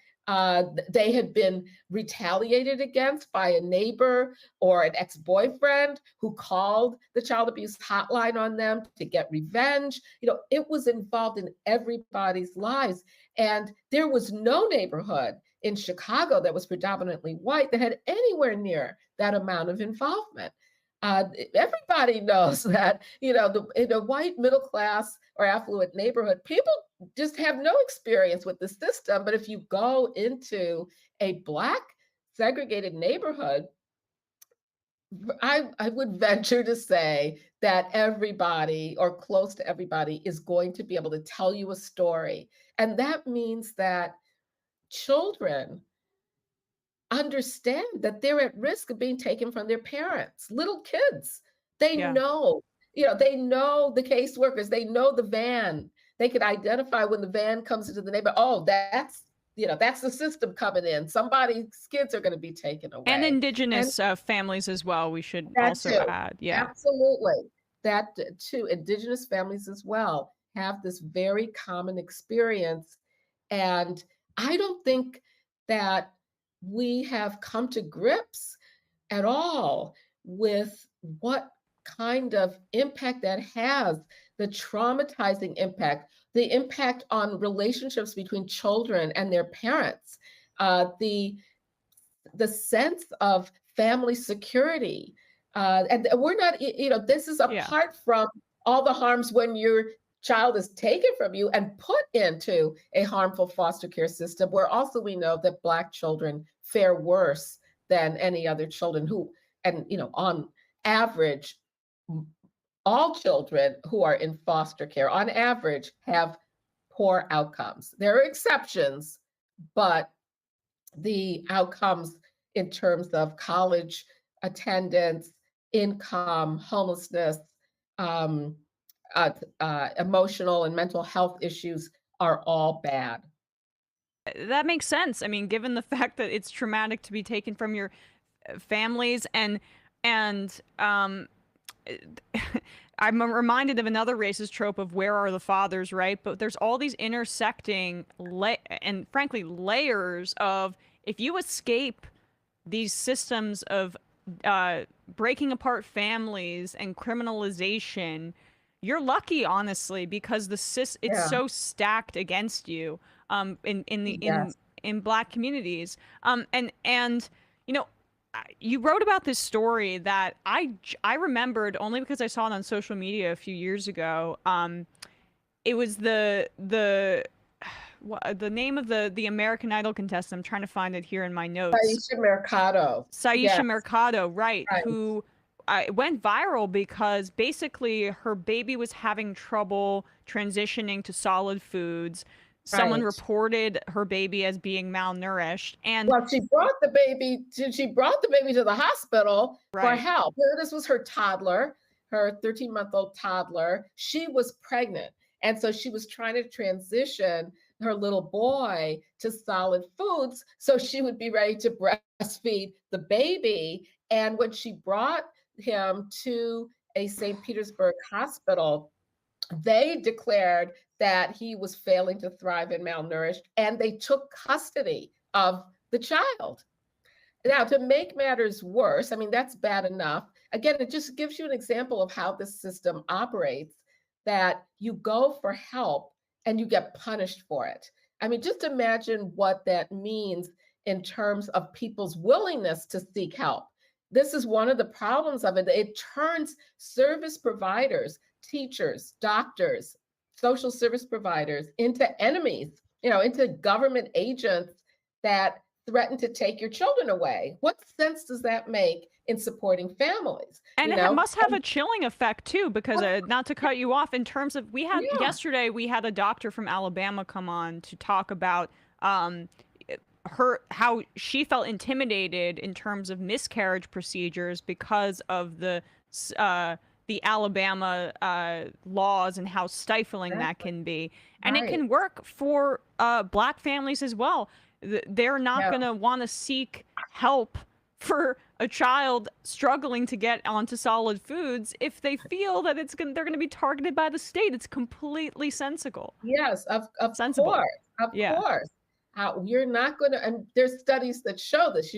they had been retaliated against by a neighbor or an ex-boyfriend who called the child abuse hotline on them to get revenge. It was involved in everybody's lives. And there was no neighborhood in Chicago that was predominantly white that had anywhere near that amount of involvement. Everybody knows that, in a white middle class or affluent neighborhood, people just have no experience with the system. But if you go into a Black segregated neighborhood, I would venture to say that everybody, or close to everybody, is going to be able to tell you a story. And that means that children understand that they're at risk of being taken from their parents. Little kids, they know, they know the caseworkers, they know the van. They could identify when the van comes into the neighborhood. Oh, that's that's the system coming in. Somebody's kids are going to be taken away. And indigenous families as well, we should also add. Yeah. Absolutely. That too, indigenous families as well have this very common experience. And I don't think that we have come to grips at all with what kind of impact that has, the traumatizing impact, the impact on relationships between children and their parents, the sense of family security. And we're not, this is apart from all the harms when your child is taken from you and put into a harmful foster care system, where also we know that Black children fare worse than any other children on average, all children who are in foster care on average have poor outcomes. There are exceptions, but the outcomes in terms of college attendance, income, homelessness, emotional and mental health issues are all bad. That makes sense. I mean, given the fact that it's traumatic to be taken from your families, and I'm reminded of another racist trope of where are the fathers, right? But there's all these intersecting and frankly layers of, if you escape these systems of breaking apart families and criminalization, you're lucky, honestly, because it's so stacked against you in Black communities. And you wrote about this story that I remembered only because I saw it on social media a few years ago. It was the name of the American Idol contestant. I'm trying to find it here in my notes. Saisha Mercado. Saisha Mercado, right? Who went viral because basically her baby was having trouble transitioning to solid foods. Someone reported her baby as being malnourished, and she brought the baby to the hospital for help. This was her toddler, her 13-month-old toddler. She was pregnant, and so she was trying to transition her little boy to solid foods so she would be ready to breastfeed the baby. And when she brought him to a St. Petersburg hospital, they declared that he was failing to thrive and malnourished, and they took custody of the child. Now, to make matters worse, I mean, that's bad enough. Again, it just gives you an example of how this system operates, that you go for help and you get punished for it. I mean, just imagine what that means in terms of people's willingness to seek help. This is one of the problems of it. It turns service providers, teachers, doctors, social service providers into enemies, into government agents that threaten to take your children away. What sense does that make in supporting families? And it must have a chilling effect too, because not to cut you off, in terms of, yesterday we had a doctor from Alabama come on to talk about how she felt intimidated in terms of miscarriage procedures because of the Alabama laws and how stifling that can be. And it can work for Black families as well. They're not going to want to seek help for a child struggling to get onto solid foods if they feel that they're going to be targeted by the state. It's completely sensible. Yes, of course. Of course. You're not going to, and there's studies that show this,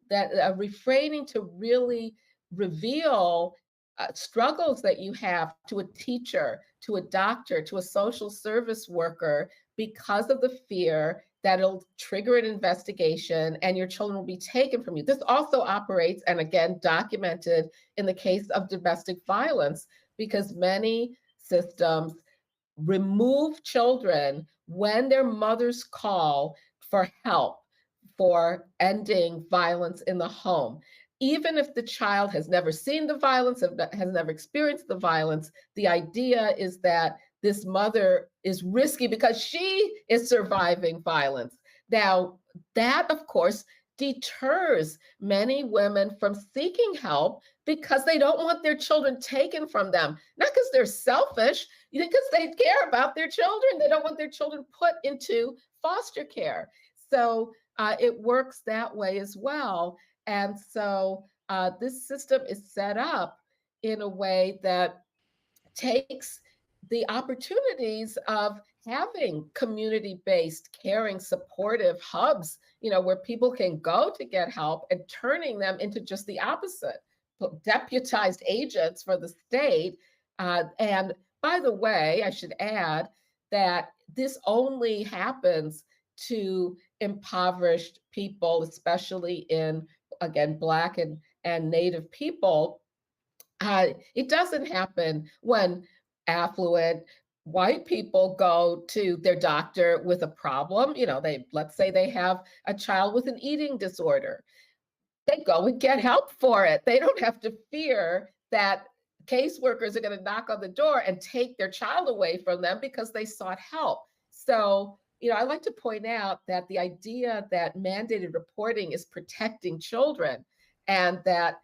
that refraining to really reveal struggles that you have to a teacher, to a doctor, to a social service worker, because of the fear that it'll trigger an investigation and your children will be taken from you. This also operates, and again, documented in the case of domestic violence, because many systems remove children when their mothers call for help for ending violence in the home. Even if the child has never seen the violence, has never experienced the violence, the idea is that this mother is risky because she is surviving violence. Now, that, of course, deters many women from seeking help because they don't want their children taken from them. Not because they're selfish, because they care about their children. They don't want their children put into foster care. So it works that way as well. And so this system is set up in a way that takes the opportunities of having community-based, caring, supportive hubs, where people can go to get help, and turning them into just the opposite, deputized agents for the state. And by the way, I should add that this only happens to impoverished people, especially in, again, Black and Native people. It doesn't happen when affluent white people go to their doctor with a problem. Let's say they have a child with an eating disorder. They go and get help for it. They don't have to fear that caseworkers are going to knock on the door and take their child away from them because they sought help. So, I like to point out that the idea that mandated reporting is protecting children, and that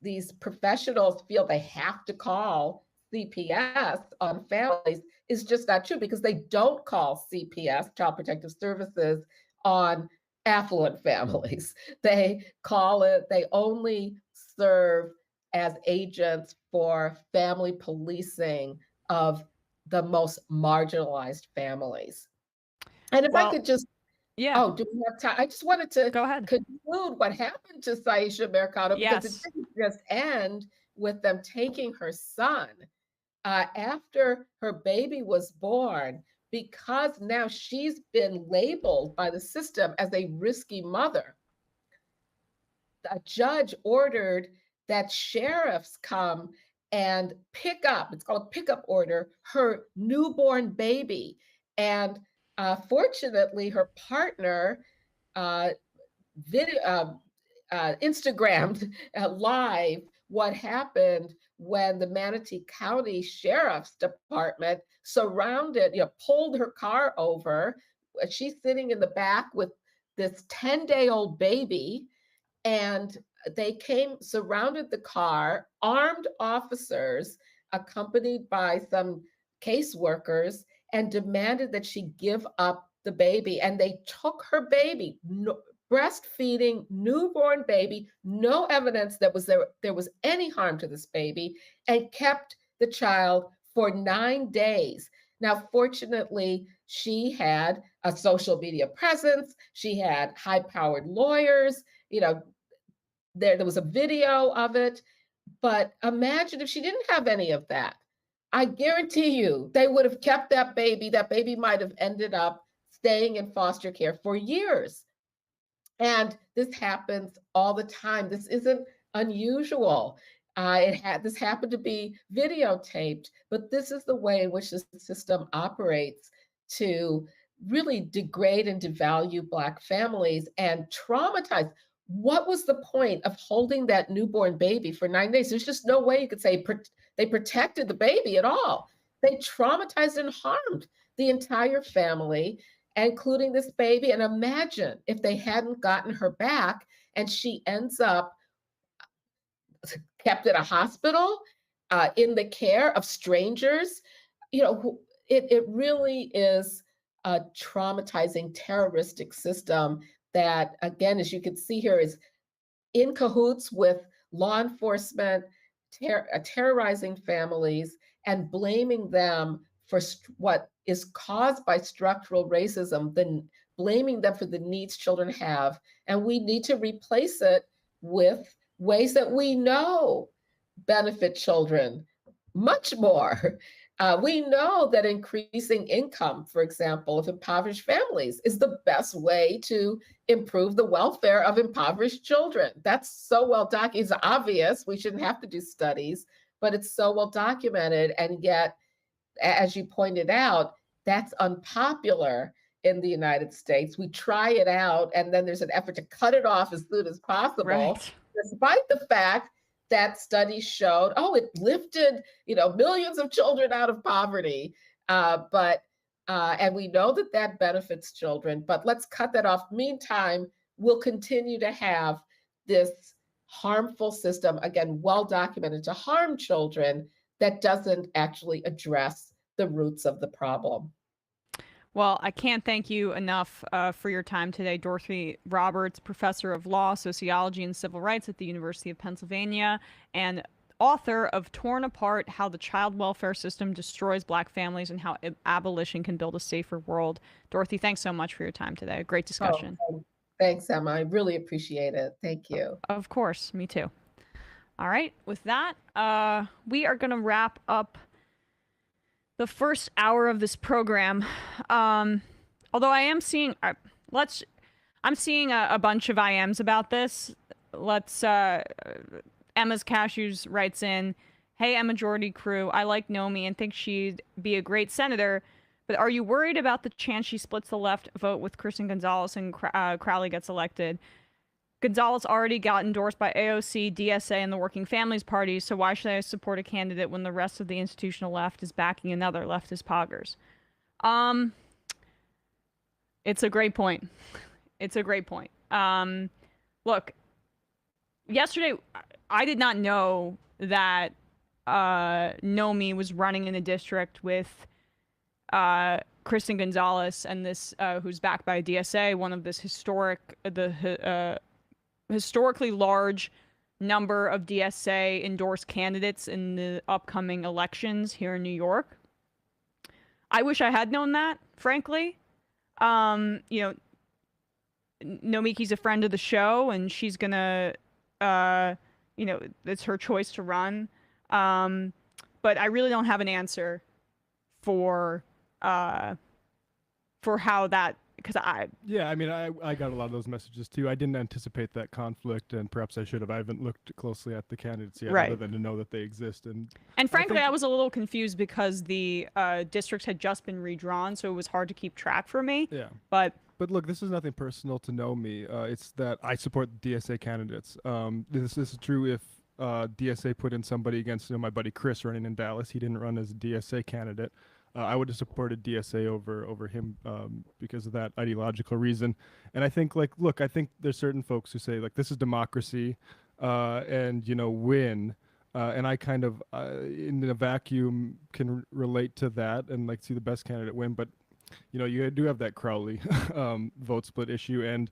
these professionals feel they have to call CPS on families, is just not true, because they don't call CPS, Child Protective Services, on affluent families. They only serve as agents for family policing of the most marginalized families. And if I could just do we have time? I just wanted to go ahead. Conclude what happened to Saisha Mercado, because it didn't just end with them taking her son. After her baby was born, because now she's been labeled by the system as a risky mother, a judge ordered that sheriffs come and pick up, it's called a pickup order, her newborn baby. And fortunately, her partner Instagrammed live what happened when the Manatee County Sheriff's Department pulled her car over. She's sitting in the back with this 10-day-old baby, and they surrounded the car, armed officers accompanied by some caseworkers, and demanded that she give up the baby. And they took her baby, breastfeeding newborn baby, no evidence that there was any harm to this baby, and kept the child for 9 days. Now, fortunately, she had a social media presence. She had high-powered lawyers. There was a video of it. But imagine if she didn't have any of that. I guarantee you they would have kept that baby. That baby might have ended up staying in foster care for years. And this happens all the time. This isn't unusual. This happened to be videotaped, but this is the way in which the system operates to really degrade and devalue Black families and traumatize. What was the point of holding that newborn baby for 9 days? There's just no way you could say they protected the baby at all. They traumatized and harmed the entire family, including this baby. And imagine if they hadn't gotten her back and she ends up kept at a hospital, in the care of strangers. It really is a traumatizing, terroristic system that, again, as you can see here, is in cahoots with law enforcement, terrorizing families and blaming them for what is caused by structural racism, then blaming them for the needs children have. And we need to replace it with ways that we know benefit children much more. We know that increasing income, for example, of impoverished families is the best way to improve the welfare of impoverished children. That's so well documented. It's obvious. We shouldn't have to do studies, but it's so well documented. And yet, as you pointed out, that's unpopular in the United States. We try it out, and then there's an effort to cut it off as soon as possible, despite the fact that studies showed, it lifted, millions of children out of poverty. And we know that benefits children, but let's cut that off. Meantime, we'll continue to have this harmful system, again, well documented, to harm children that doesn't actually address the roots of the problem. Well, I can't thank you enough for your time today, Dorothy Roberts, professor of law, sociology, and civil rights at the University of Pennsylvania, and author of Torn Apart: How the Child Welfare System Destroys Black Families and How Abolition Can Build a Safer World. Dorothy, thanks so much for your time today. Great discussion. Thanks, Emma. I really appreciate it. Thank you. Of course. Me too. All right. With that, we are going to wrap up the first hour of this program. Although I am seeing, I'm seeing a bunch of IMs about this. Emma's Cashews writes in, "Hey, Emma Jordy crew, I like Nomi and think she'd be a great senator, but are you worried about the chance she splits the left vote with Kristen Gonzalez and Crowley gets elected? Gonzalez already got endorsed by AOC, DSA, and the Working Families Party, so why should I support a candidate when the rest of the institutional left is backing another leftist poggers?" It's a great point. It's a great point. Look, yesterday, I did not know that Nomi was running in a district with Kristen Gonzalez and this, who's backed by DSA, one of this historically large number of DSA endorsed candidates in the upcoming elections here in New York. I wish I had known that, frankly. Nomiki's a friend of the show, and she's gonna, it's her choice to run. But I really don't have an answer for how that. Because I got a lot of those messages too. I didn't anticipate that conflict, and perhaps I should have. I haven't looked closely at the candidates yet, other than to know that they exist. And frankly, I was a little confused because the districts had just been redrawn, so it was hard to keep track for me. Yeah. But look, this is nothing personal to Nomi. It's that I support the DSA candidates. This is true if DSA put in somebody against my buddy Chris running in Dallas. He didn't run as a DSA candidate. I would have supported DSA over him because of that ideological reason. And I think, I think there's certain folks who say, this is democracy and, win. And I kind of, in a vacuum, can relate to that and, see the best candidate win. But, you do have that Crowley vote split issue. And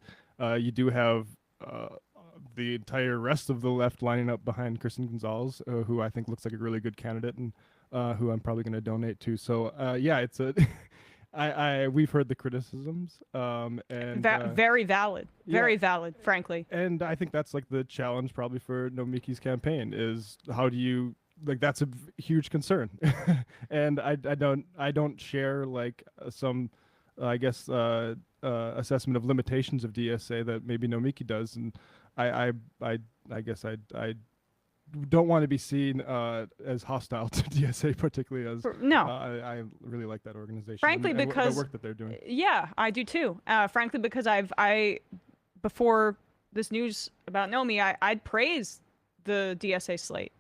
you do have the entire rest of the left lining up behind Kristen Gonzalez, who I think looks like a really good candidate. And who I'm probably going to donate to. So it's we've heard the criticisms, and very valid, very valid, frankly. And I think that's the challenge probably for Nomiki's campaign is how do you that's a huge concern, and I don't share some assessment of limitations of DSA that maybe Nomiki does, and I guess I don't want to be seen as hostile to DSA, particularly as I really like that organization. Frankly, because the work that they're doing. Yeah, I do too. Frankly, because I before this news about Nomi, I'd praised the DSA slate.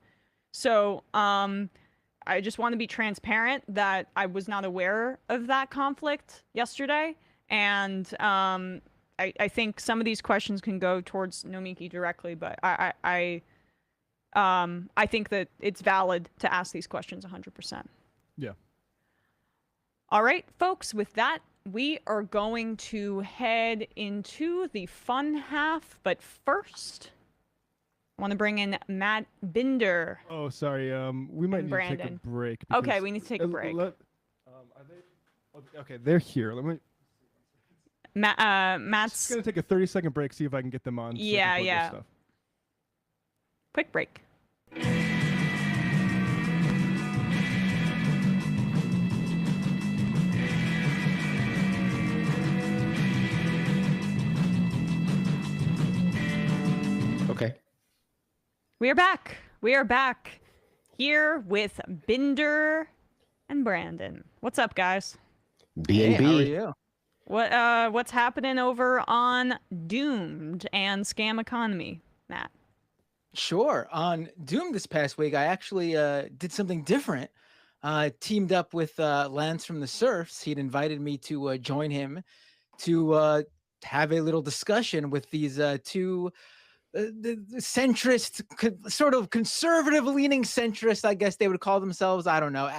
So I just want to be transparent that I was not aware of that conflict yesterday, and I think some of these questions can go towards Nomiki directly, but I think that it's valid to ask these questions 100%. Yeah. All right, folks, with that, we are going to head into the fun half. But first, I want to bring in Matt Binder. Oh, sorry. We might need to take a break. Okay, we need to take a break. Are they? Okay, they're here. Let me. Matt's just gonna take a 30-second break. See if I can get them on. Yeah. Stuff. Quick break. Okay. We are back. We are back here with Binder and Brandon. What's up, guys? B&B. Hey, how are you? What's happening over on Doomed and Scam Economy, Matt? Sure. On Doom this past week, I actually did something different. Teamed up with Lance from the Surfs. He'd invited me to join him to have a little discussion with these two the centrist, sort of conservative-leaning centrists, I guess they would call themselves. I don't know,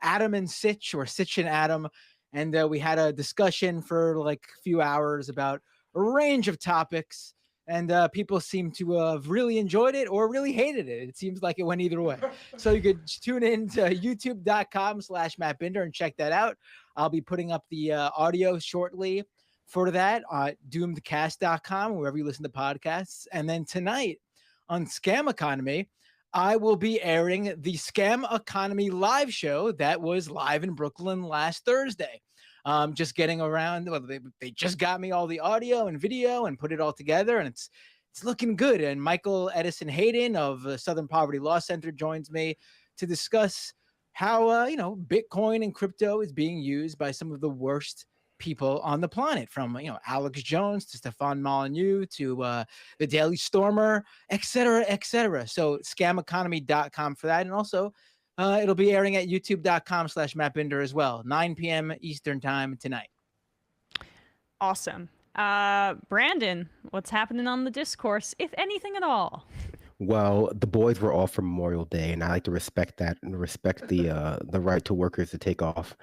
Adam and Sitch, or Sitch and Adam. And we had a discussion for like a few hours about a range of topics. And people seem to have really enjoyed it or really hated it. It seems like it went either way. So you could tune in to youtube.com/Matt Binder and check that out. I'll be putting up the audio shortly for that on doomedcast.com, wherever you listen to podcasts. And then tonight on Scam Economy, I will be airing the Scam Economy live show that was live in Brooklyn last Thursday. Just getting around. Well, they just got me all the audio and video and put it all together, and it's looking good. And Michael Edison Hayden of the Southern Poverty Law Center joins me to discuss how Bitcoin and crypto is being used by some of the worst people on the planet, from Alex Jones to Stefan Molyneux to the Daily Stormer, et cetera. So scameconomy.com for that, and also it'll be airing at youtube.com/Matt Binder as well, 9 p.m. Eastern time tonight. Awesome. Brandon, what's happening on the discourse, if anything at all? Well, the boys were off for Memorial Day, and I like to respect that and respect the right to workers to take off.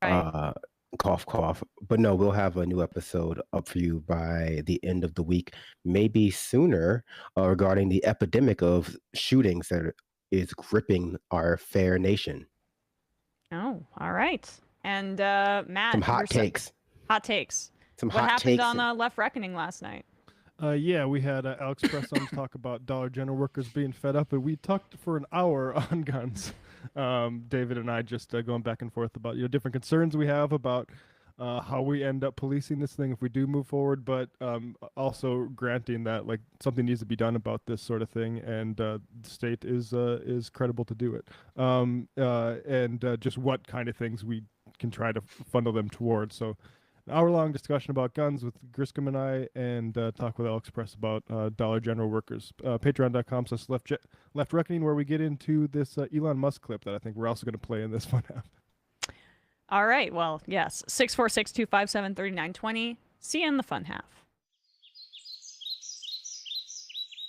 Right. Cough, cough. But no, we'll have a new episode up for you by the end of the week, maybe sooner, regarding the epidemic of shootings that is gripping our fair nation. Oh, all right. And Matt, some hot takes. Hot takes. What happened on Left Reckoning last night? Yeah, we had Alex Press on to talk about Dollar General workers being fed up, and we talked for an hour on guns. David and I just going back and forth about different concerns we have about how we end up policing this thing if we do move forward, but also granting that like something needs to be done about this sort of thing, and the state is credible to do it, and just what kind of things we can try to funnel them towards. So an hour-long discussion about guns with Griscom and I, and talk with Alex Press about Dollar General workers. Patreon.com/Left Reckoning, where we get into this Elon Musk clip that I think we're also going to play in this fun app. All right. Well, yes. 646-257-3920. See you in the fun half.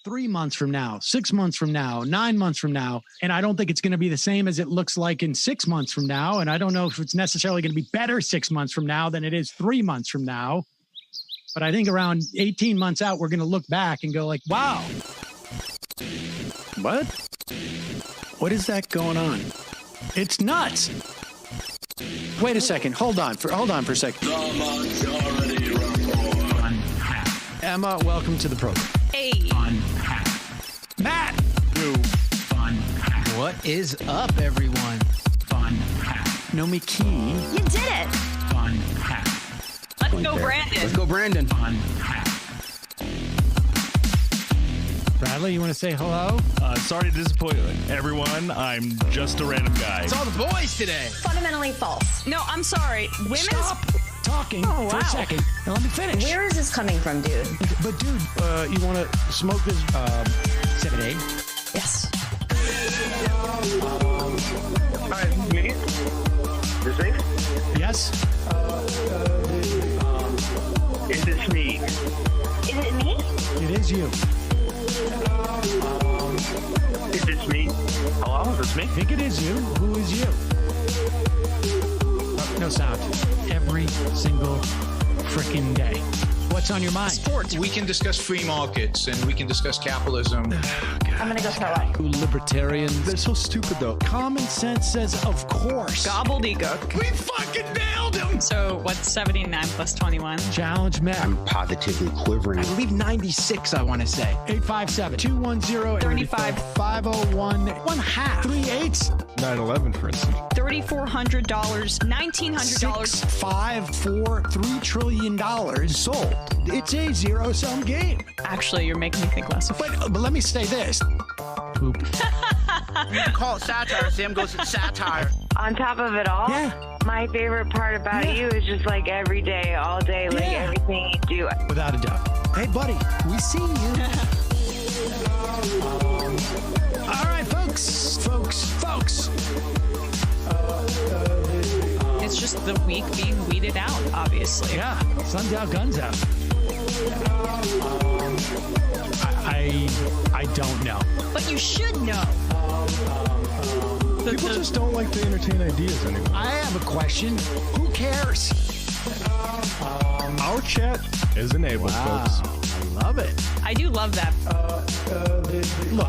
3 months from now, 6 months from now, 9 months from now. And I don't think it's going to be the same as it looks like in 6 months from now. And I don't know if it's necessarily going to be better 6 months from now than it is 3 months from now. But I think around 18 months out, we're going to look back and go like, wow. What? What is that going on? It's nuts. Wait a second. Hold on for a second. Emma, welcome to the program. Hey. Matt. What is up, everyone? Nomi Key. You did it. Let's go, Brandon. Let's go, Brandon. Bradley, you want to say hello? Sorry to disappoint everyone. I'm just a random guy. It's all the boys today. Fundamentally false. No, I'm sorry. Stop talking for a second. Now let me finish. Where is this coming from, dude? But dude, you want to smoke this 7-8? Yes. Hi, me? Is it? Yes. Is this me? Is it me? It is you. Is this me? Hello, is this me? I think it is you. Who is you? No sound. Every single frickin' day. What's on your mind? Sports. We can discuss free markets and we can discuss capitalism. I'm gonna go throw up. Libertarians. They're so stupid, though. Common sense says, of course. Gobbledygook. We fucking nailed him. So what's 79 plus 21? Challenge Matt. I'm positively quivering. I believe 96, I want to say. 857-210-35-501. 1/2. 3/8. 9/11, for instance. $3,400, $1,900. 654 $3 trillion sold. It's a zero-sum game. Actually, you're making me think less of it. But let me say this. Poop. You call it satire. Sam goes, it's satire. On top of it all, my favorite part about you is just like every day, all day, like everything you do. Without a doubt. Hey, buddy, we see you. All right, folks. It's just the week being weeded out, obviously. Yeah, sun's out, guns out. I I don't know. But you should know. People just don't like to entertain ideas anymore. I have a question. Who cares? Our chat is enabled, folks. I love it. I do love that. Look.